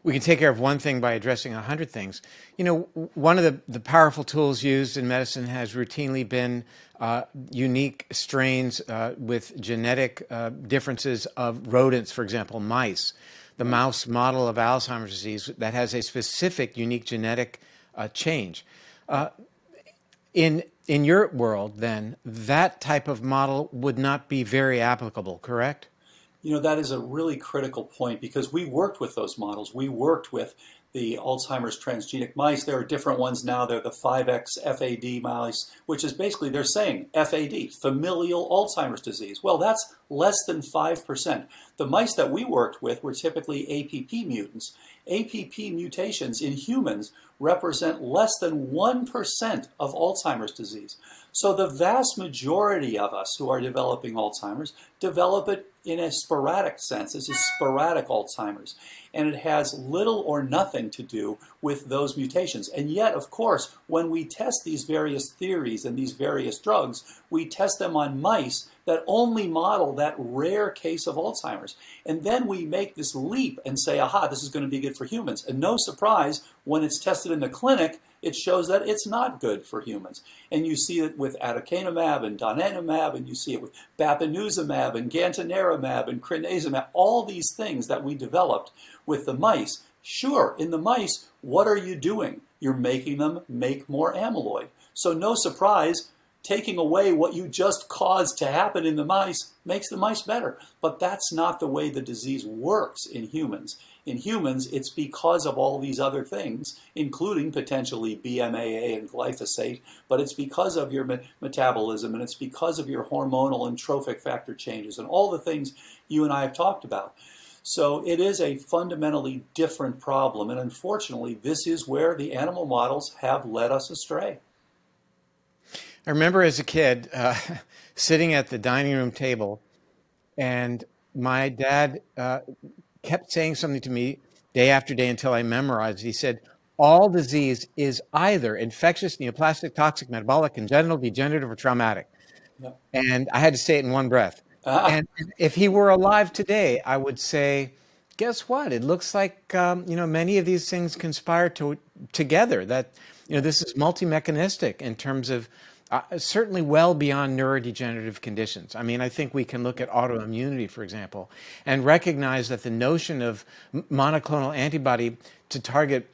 We can take care of one thing by addressing 100 things. You know, one of the powerful tools used in medicine has routinely been unique strains with genetic differences of rodents, for example, mice. The mouse model of Alzheimer's disease that has a specific unique genetic change. In your world, then, that type of model would not be very applicable, correct? You know, that is a really critical point, because we worked with those models. We worked with the Alzheimer's transgenic mice. There are different ones now. They're the 5X FAD mice, which is basically, they're saying FAD, familial Alzheimer's disease. Well, that's less than 5%. The mice that we worked with were typically APP mutants. APP mutations in humans represent less than 1% of Alzheimer's disease. So the vast majority of us who are developing Alzheimer's develop it in a sporadic sense. This is sporadic Alzheimer's, and it has little or nothing to do with those mutations. And yet, of course, when we test these various theories and these various drugs, we test them on mice that only model that rare case of Alzheimer's. And then we make this leap and say, aha, this is going to be good for humans. And no surprise, when it's tested in the clinic, it shows that it's not good for humans. And you see it with aducanumab and donanemab, and you see it with bapineuzumab and gantenerumab and crenezumab, all these things that we developed with the mice. Sure, in the mice, what are you doing? You're making them make more amyloid. So no surprise, taking away what you just caused to happen in the mice makes the mice better. But that's not the way the disease works in humans. In humans, it's because of all these other things, including potentially BMAA and glyphosate, but it's because of your metabolism, and it's because of your hormonal and trophic factor changes and all the things you and I have talked about. So it is a fundamentally different problem, and unfortunately, this is where the animal models have led us astray. I remember as a kid sitting at the dining room table, and my dad kept saying something to me day after day until I memorized. He said, all disease is either infectious, neoplastic, toxic, metabolic, congenital, degenerative, or traumatic. Yep. And I had to say it in one breath. And if he were alive today, I would say, guess what? It looks like many of these things conspire together. That this is multi-mechanistic in terms of certainly well beyond neurodegenerative conditions. I mean, I think we can look at autoimmunity, for example, and recognize that the notion of monoclonal antibody to target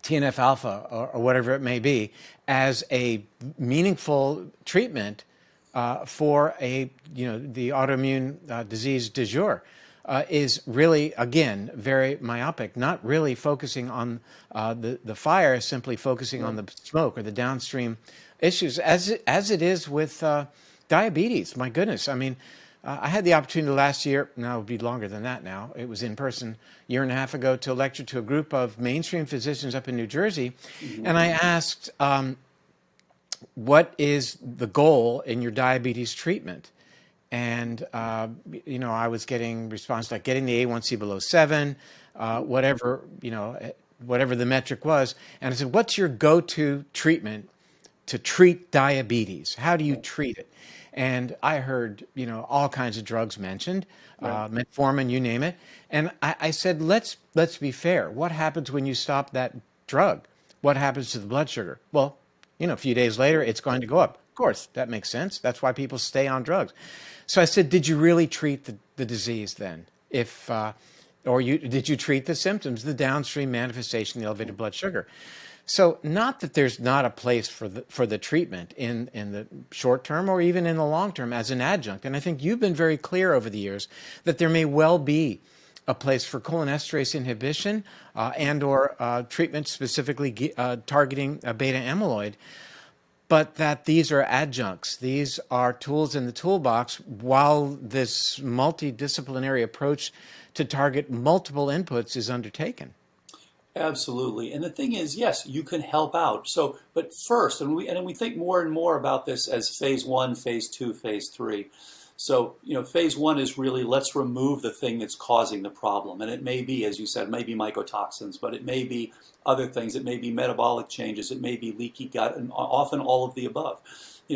TNF-alpha or whatever it may be as a meaningful treatment for the autoimmune disease du jour is really, again, very myopic, not really focusing on the fire, simply focusing on the smoke or the downstream issues, as it is with diabetes. My goodness. I mean, I had the opportunity last year, now it would be longer than that now, it was in person a year and a half ago, to lecture to a group of mainstream physicians up in New Jersey. Mm-hmm. And I asked, what is the goal in your diabetes treatment? and I was getting response like getting the A1C below 7, whatever the metric was. And I said, what's your go-to treatment to treat diabetes? How do you treat it? And I heard, all kinds of drugs mentioned, metformin, you name it. And I said, let's be fair. What happens when you stop that drug? What happens to the blood sugar? Well, a few days later, it's going to go up. Of course, that makes sense. That's why people stay on drugs. So I said, did you really treat the disease then? Did you treat the symptoms, the downstream manifestation, the elevated blood sugar? So not that there's not a place for the treatment in the short term or even in the long term as an adjunct. And I think you've been very clear over the years that there may well be a place for cholinesterase inhibition and or treatment specifically targeting beta amyloid, but that these are adjuncts. These are tools in the toolbox while this multidisciplinary approach to target multiple inputs is undertaken. Absolutely. And the thing is, yes, you can help out. So, but first, and we think more and more about this as phase 1, phase 2, phase 3. So, phase 1 is really, let's remove the thing that's causing the problem. And it may be, as you said, maybe mycotoxins, but it may be other things. It may be metabolic changes. It may be leaky gut, and often all of the above.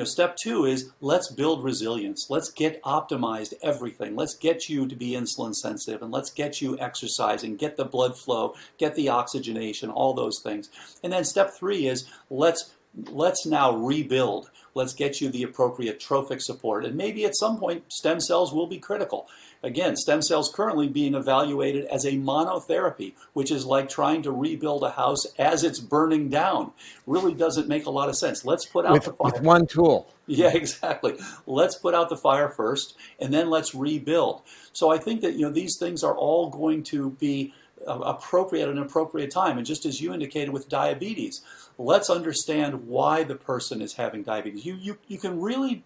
Step 2 is let's build resilience. Let's get optimized everything. Let's get you to be insulin sensitive, and let's get you exercising, get the blood flow, get the oxygenation, all those things. And then step 3 is let's now rebuild. Let's get you the appropriate trophic support. And maybe at some point, stem cells will be critical. Again, stem cells currently being evaluated as a monotherapy, which is like trying to rebuild a house as it's burning down. Really doesn't make a lot of sense. Let's put out the fire. With one tool. Yeah, exactly. Let's put out the fire first, and then let's rebuild. So I think that these things are all going to be appropriate at an appropriate time. And just as you indicated with diabetes, let's understand why the person is having diabetes. You can really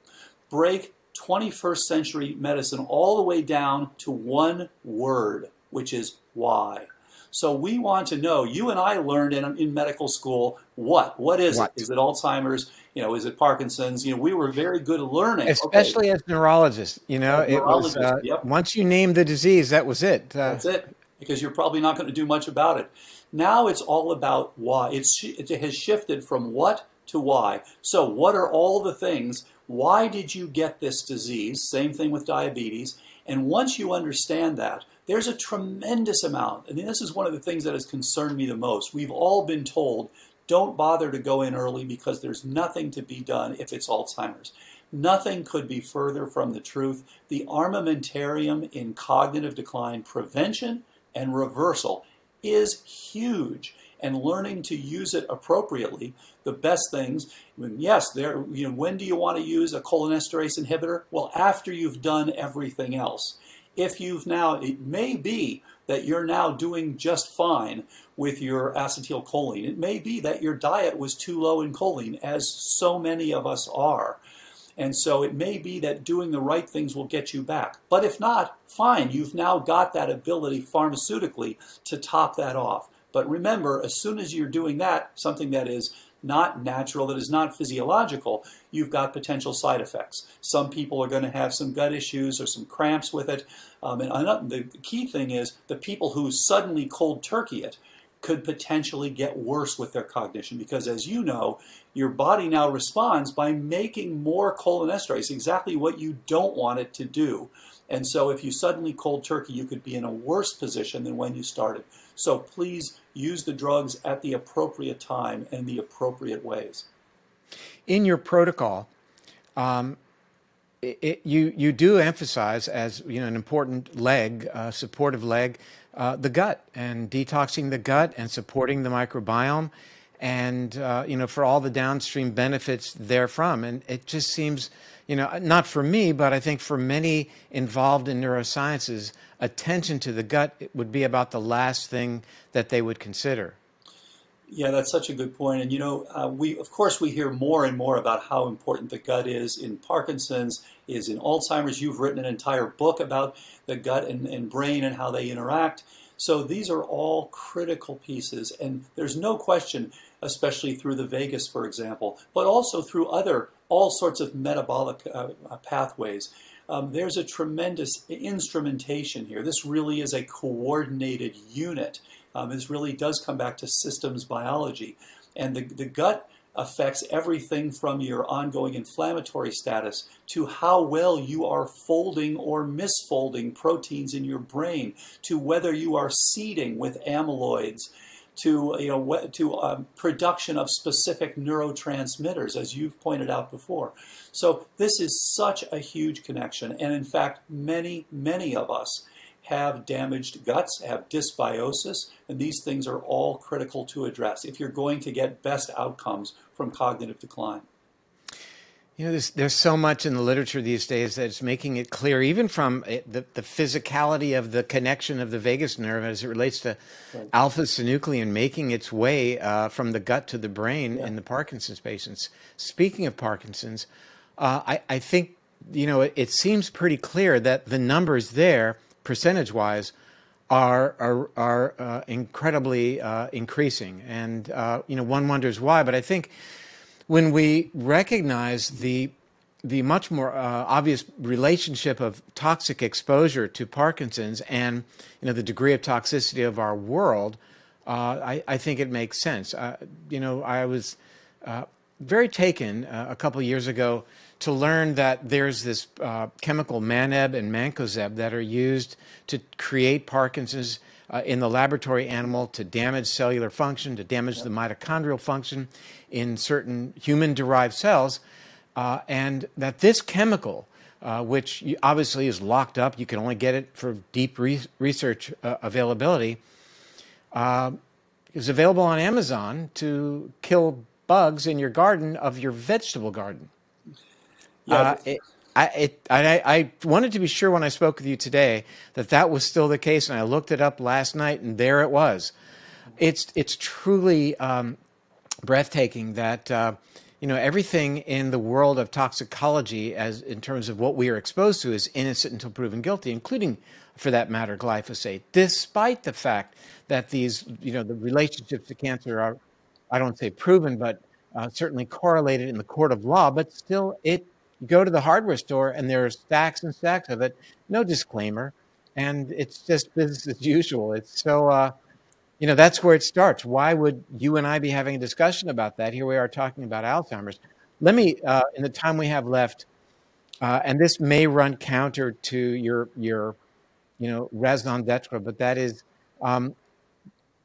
break 21st century medicine all the way down to one word, which is why. So we want to know, you and I learned in medical school, what is it? Is it Alzheimer's? Is it Parkinson's? We were very good at learning. Especially as neurologists, it was, once you named the disease, that was it. That's it, because you're probably not going to do much about it. Now it's all about why. It has shifted from what to why. So what are all the things? Why did you get this disease? Same thing with diabetes. And once you understand that, there's a tremendous amount. I mean, this is one of the things that has concerned me the most. We've all been told, don't bother to go in early because there's nothing to be done if it's Alzheimer's. Nothing could be further from the truth. The armamentarium in cognitive decline prevention and reversal is huge. And learning to use it appropriately, the best things, yes, when do you want to use a cholinesterase inhibitor? Well, after you've done everything else. It may be that you're now doing just fine with your acetylcholine. It may be that your diet was too low in choline, as so many of us are. And so it may be that doing the right things will get you back. But if not, fine, you've now got that ability pharmaceutically to top that off. But remember, as soon as you're doing that, something that is not natural, that is not physiological, you've got potential side effects. Some people are going to have some gut issues or some cramps with it. And the key thing is the people who suddenly cold turkey it could potentially get worse with their cognition because, as you know, your body now responds by making more cholinesterase, exactly what you don't want it to do. And so if you suddenly cold turkey, you could be in a worse position than when you started. So please use the drugs at the appropriate time and the appropriate ways. In your protocol, you do emphasize as an important leg, supportive leg, the gut and detoxing the gut and supporting the microbiome, and for all the downstream benefits therefrom. And it just seems, not for me, but I think for many involved in neurosciences, attention to the gut would be about the last thing that they would consider. Yeah, that's such a good point. And of course we hear more and more about how important the gut is in Parkinson's, is in Alzheimer's. You've written an entire book about the gut and brain and how they interact. So these are all critical pieces, and there's no question, especially through the vagus, for example, but also through other all sorts of metabolic pathways. There's a tremendous instrumentation here. This really is a coordinated unit. This really does come back to systems biology. And the gut affects everything from your ongoing inflammatory status to how well you are folding or misfolding proteins in your brain, to whether you are seeding with amyloids, to production of specific neurotransmitters, as you've pointed out before. So this is such a huge connection. And in fact, many, many of us have damaged guts, have dysbiosis, and these things are all critical to address if you're going to get best outcomes from cognitive decline. You know, there's so much in the literature these days that's making it clear, even from the physicality of the connection of the vagus nerve as it relates to alpha-synuclein making its way from the gut to the brain in the Parkinson's patients. Speaking of Parkinson's, I think, you know, it seems pretty clear that the numbers there, percentage-wise, are incredibly increasing. And, you know, one wonders why, but I think when we recognize the much more obvious relationship of toxic exposure to Parkinson's and, you know, the degree of toxicity of our world, I think it makes sense. You know, I was very taken a couple of years ago to learn that there's this chemical Maneb and Mancozeb that are used to create Parkinson's in the laboratory animal to damage cellular function, to damage the mitochondrial function in certain human-derived cells, and that this chemical, which obviously is locked up, you can only get it for deep research availability, is available on Amazon to kill bugs in your garden of your vegetable garden. Yeah. I wanted to be sure when I spoke with you today that that was still the case, and I looked it up last night, and there it was. It's truly breathtaking that you know, everything in the world of toxicology, as in terms of what we are exposed to, is innocent until proven guilty, including, for that matter, glyphosate. Despite the fact that these, you know, the relationships to cancer are, I don't say proven, but certainly correlated in the court of law, but still you go to the hardware store and there are stacks and stacks of it, no disclaimer, and it's just business as usual. It's so, you know, that's where it starts. Why would you and I be having a discussion about that? Here we are talking about Alzheimer's. Let me, in the time we have left, and this may run counter to your you know, raison d'etre, but that is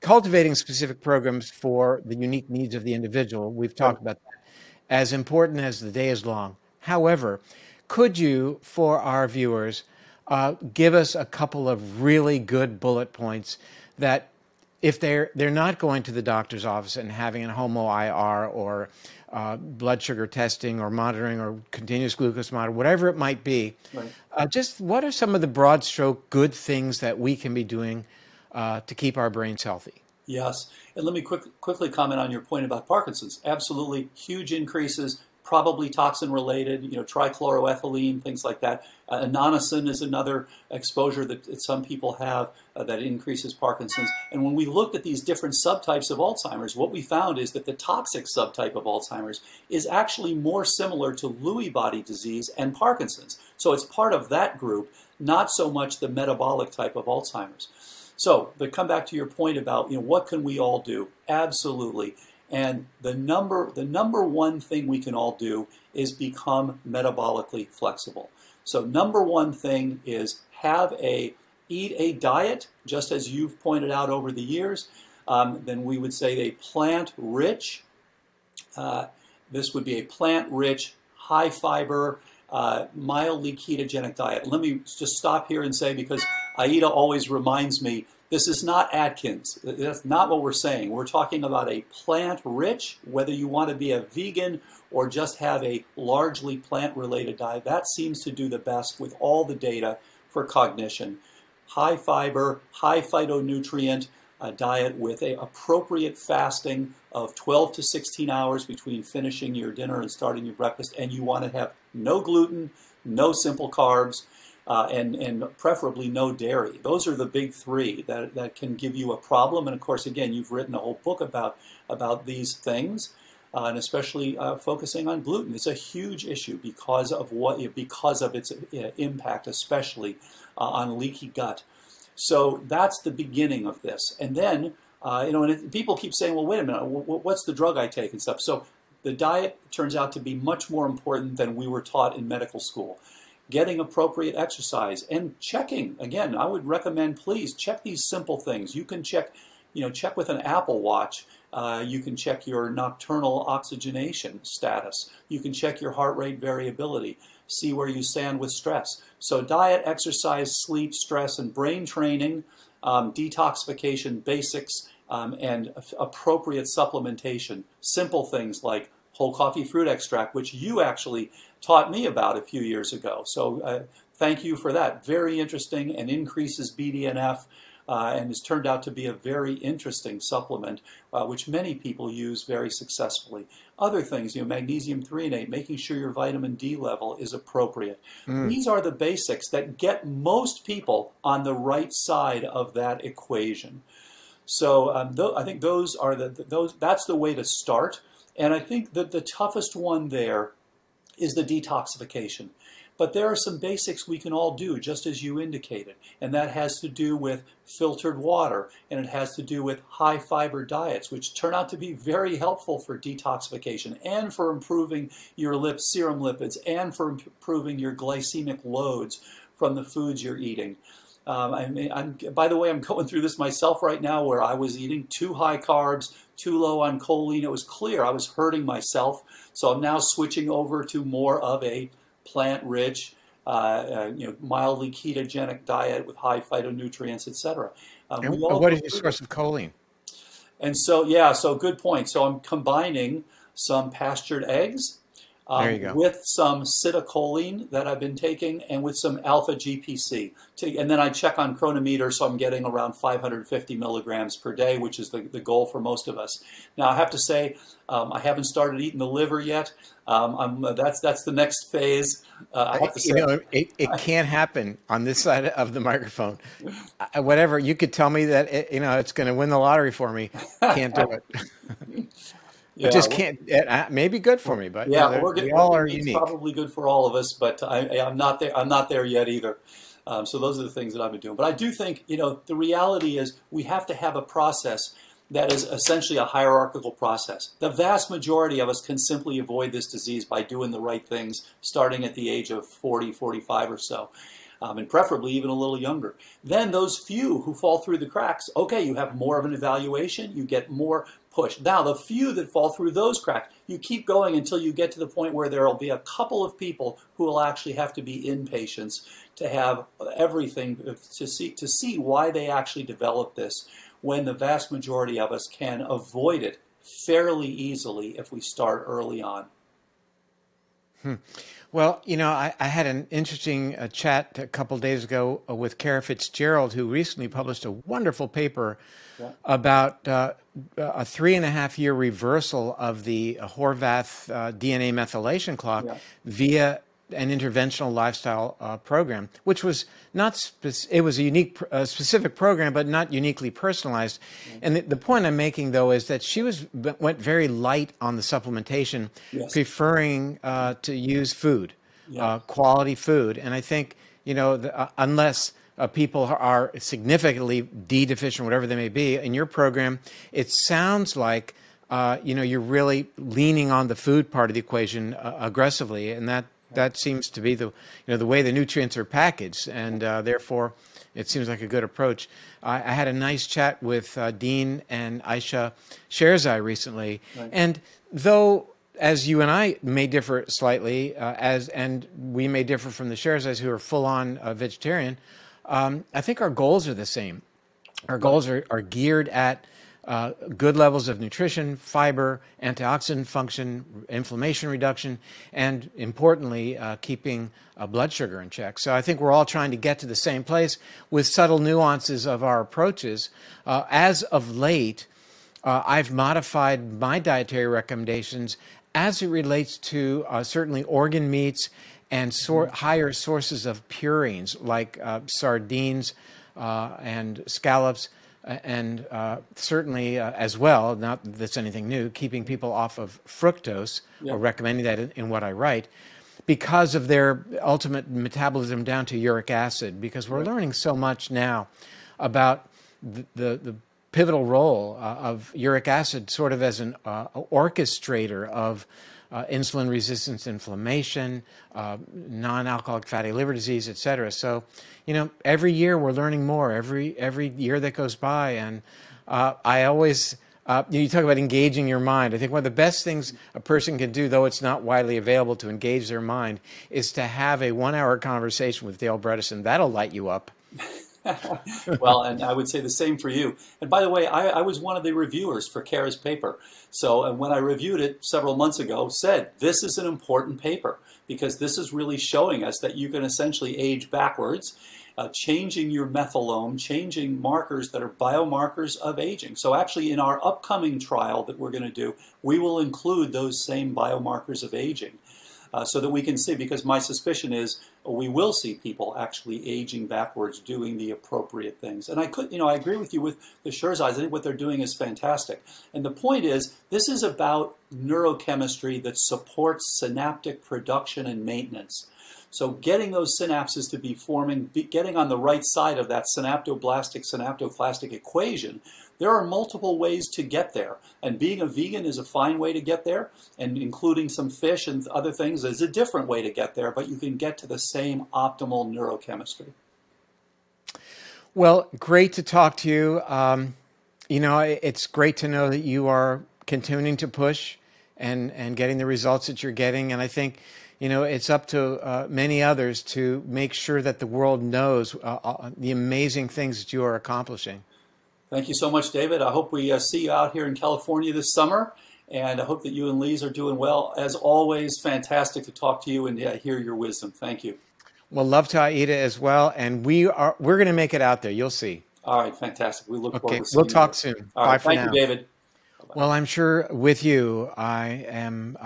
cultivating specific programs for the unique needs of the individual. We've talked about that. As important as the day is long. However, could you, for our viewers, give us a couple of really good bullet points that if they're not going to the doctor's office and having a homo IR or blood sugar testing or monitoring or continuous glucose monitor, whatever it might be, just what are some of the broad stroke good things that we can be doing to keep our brains healthy? Yes, and let me quickly comment on your point about Parkinson's. Absolutely huge increases, probably toxin related, you know, trichloroethylene, things like that. Anonicin is another exposure that some people have that increases Parkinson's. And when we looked at these different subtypes of Alzheimer's, what we found is that the toxic subtype of Alzheimer's is actually more similar to Lewy body disease and Parkinson's. So it's part of that group, not so much the metabolic type of Alzheimer's. So, but come back to your point about, you know, what can we all do? Absolutely. And the number one thing we can all do is become metabolically flexible. So number one thing is eat a diet, just as you've pointed out over the years. Then we would say a plant-rich. This would be a plant-rich, high-fiber, mildly ketogenic diet. Let me just stop here and say, because Aida always reminds me, this is not Atkins. That's not what we're saying. We're talking about a plant-rich, whether you want to be a vegan or just have a largely plant-related diet. That seems to do the best with all the data for cognition. High fiber, high phytonutrient diet with an appropriate fasting of 12 to 16 hours between finishing your dinner and starting your breakfast. And you want to have no gluten, no simple carbs, and preferably no dairy. Those are the big three that can give you a problem. And of course, again, you've written a whole book about these things. and especially focusing on gluten. It's a huge issue because of its impact, especially on leaky gut. So that's the beginning of this. And then, people keep saying, well, wait a minute, what's the drug I take and stuff? So the diet turns out to be much more important than we were taught in medical school. Getting appropriate exercise and checking. Again, I would recommend, please check these simple things. You can check with an Apple Watch. You can check your nocturnal oxygenation status. You can check your heart rate variability. See where you stand with stress. So diet, exercise, sleep, stress, and brain training, detoxification basics, and appropriate supplementation. Simple things like whole coffee fruit extract, which you actually taught me about a few years ago. So thank you for that. Very interesting and increases BDNF. And has turned out to be a very interesting supplement, which many people use very successfully. Other things, magnesium threonate, making sure your vitamin D level is appropriate. These are the basics that get most people on the right side of that equation. So I think that's the way to start. And I think that the toughest one there is the detoxification. But there are some basics we can all do, just as you indicated, and that has to do with filtered water, and it has to do with high fiber diets, which turn out to be very helpful for detoxification and for improving your serum lipids and for improving your glycemic loads from the foods you're eating. By the way, I'm going through this myself right now, where I was eating too high carbs, too low on choline. It was clear I was hurting myself, so I'm now switching over to more of a plant-rich, mildly ketogenic diet with high phytonutrients, etc. And what is your source of choline? And so good point. So I'm combining some pastured eggs with some acetylcholine that I've been taking, and with some alpha GPC. And then I check on Chronometer, so I'm getting around 550 milligrams per day, which is the goal for most of us. Now, I have to say, I haven't started eating the liver yet. That's the next phase. I have to say, it can't happen on this side of the microphone. Whatever, you could tell me that it's going to win the lottery for me. Can't do it. It just can't. It may be good for me, but we all are unique. It's probably good for all of us, but I'm not there. I'm not there yet either. So those are the things that I've been doing. But I do think the reality is we have to have a process that is essentially a hierarchical process. The vast majority of us can simply avoid this disease by doing the right things, starting at the age of 40, 45 or so. And preferably even a little younger. Then those few who fall through the cracks, okay, you have more of an evaluation, you get more push. Now, the few that fall through those cracks, you keep going until you get to the point where there will be a couple of people who will actually have to be inpatients to have everything to see why they actually develop this, when the vast majority of us can avoid it fairly easily if we start early on. Well, I had an interesting chat a couple of days ago with Kara Fitzgerald, who recently published a wonderful paper about a 3.5-year reversal of the Horvath DNA methylation clock via an interventional lifestyle program, which was it was a unique, specific program, but not uniquely personalized. And the point I'm making, though, is that she went very light on the supplementation, preferring to use food, quality food. And I think, unless people are significantly D deficient, whatever they may be, in your program, it sounds like you're really leaning on the food part of the equation aggressively, and that seems to be the way the nutrients are packaged, and therefore it seems like a good approach. I had a nice chat with Dean and Aisha Sherzai recently, and though as you and I may differ slightly, and we may differ from the Sherzais who are full-on vegetarian, I think our goals are the same. Our goals are geared at good levels of nutrition, fiber, antioxidant function, inflammation reduction, and importantly, keeping blood sugar in check. So I think we're all trying to get to the same place with subtle nuances of our approaches. As of late, I've modified my dietary recommendations as it relates to certainly organ meats and higher sources of purines like sardines and scallops, and certainly as well, not that that's anything new, keeping people off of fructose, Yeah. or recommending that in what I write, because of their ultimate metabolism down to uric acid, because we're learning so much now about the pivotal role of uric acid sort of as an orchestrator of insulin resistance, inflammation, non-alcoholic fatty liver disease, et cetera. So, you know, every year we're learning more, every year that goes by. And I always, you talk about engaging your mind. I think one of the best things a person can do, though it's not widely available to engage their mind, is to have a 1-hour conversation with Dale Bredesen. That'll light you up. Well, and I would say the same for you. And by the way, I was one of the reviewers for Kara's paper. So and when I reviewed it several months ago, said this is an important paper because this is really showing us that you can essentially age backwards, changing your methylome, changing markers that are biomarkers of aging. So actually in our upcoming trial that we're going to do, we will include those same biomarkers of aging. So that we can see, because my suspicion is we will see people actually aging backwards doing the appropriate things. And I agree with you with the Scherzides. I think what they're doing is fantastic. And the point is, this is about neurochemistry that supports synaptic production and maintenance. So getting those synapses to be forming, getting on the right side of that synaptoblastic-synaptoclastic equation, there are multiple ways to get there. And being a vegan is a fine way to get there, and including some fish and other things is a different way to get there, but you can get to the same optimal neurochemistry. Well, great to talk to you. You know, it's great to know that you are continuing to push and getting the results that you're getting. And I think, you know, it's up to many others to make sure that the world knows the amazing things that you are accomplishing. Thank you so much, David. I hope we see you out here in California this summer, and I hope that you and Lise are doing well. As always, fantastic to talk to you and hear your wisdom. Thank you. Well, love to Aida as well, and we're going to make it out there. You'll see. All right, fantastic. We look forward to seeing you. We'll talk soon. All Bye right, for now. thank you, David. Bye-bye. Well, I'm sure with you, I am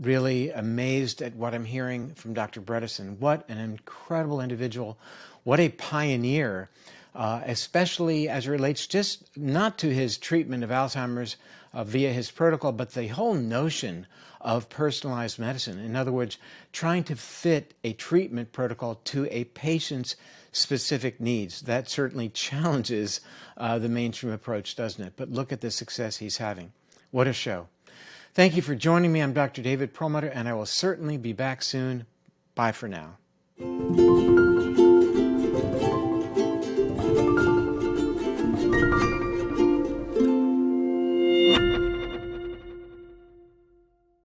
really amazed at what I'm hearing from Dr. Bredesen. What an incredible individual. What a pioneer, especially as it relates just not to his treatment of Alzheimer's via his protocol, but the whole notion of personalized medicine. In other words, trying to fit a treatment protocol to a patient's specific needs. That certainly challenges the mainstream approach, doesn't it? But look at the success he's having. What a show. Thank you for joining me. I'm Dr. David Perlmutter, and I will certainly be back soon. Bye for now.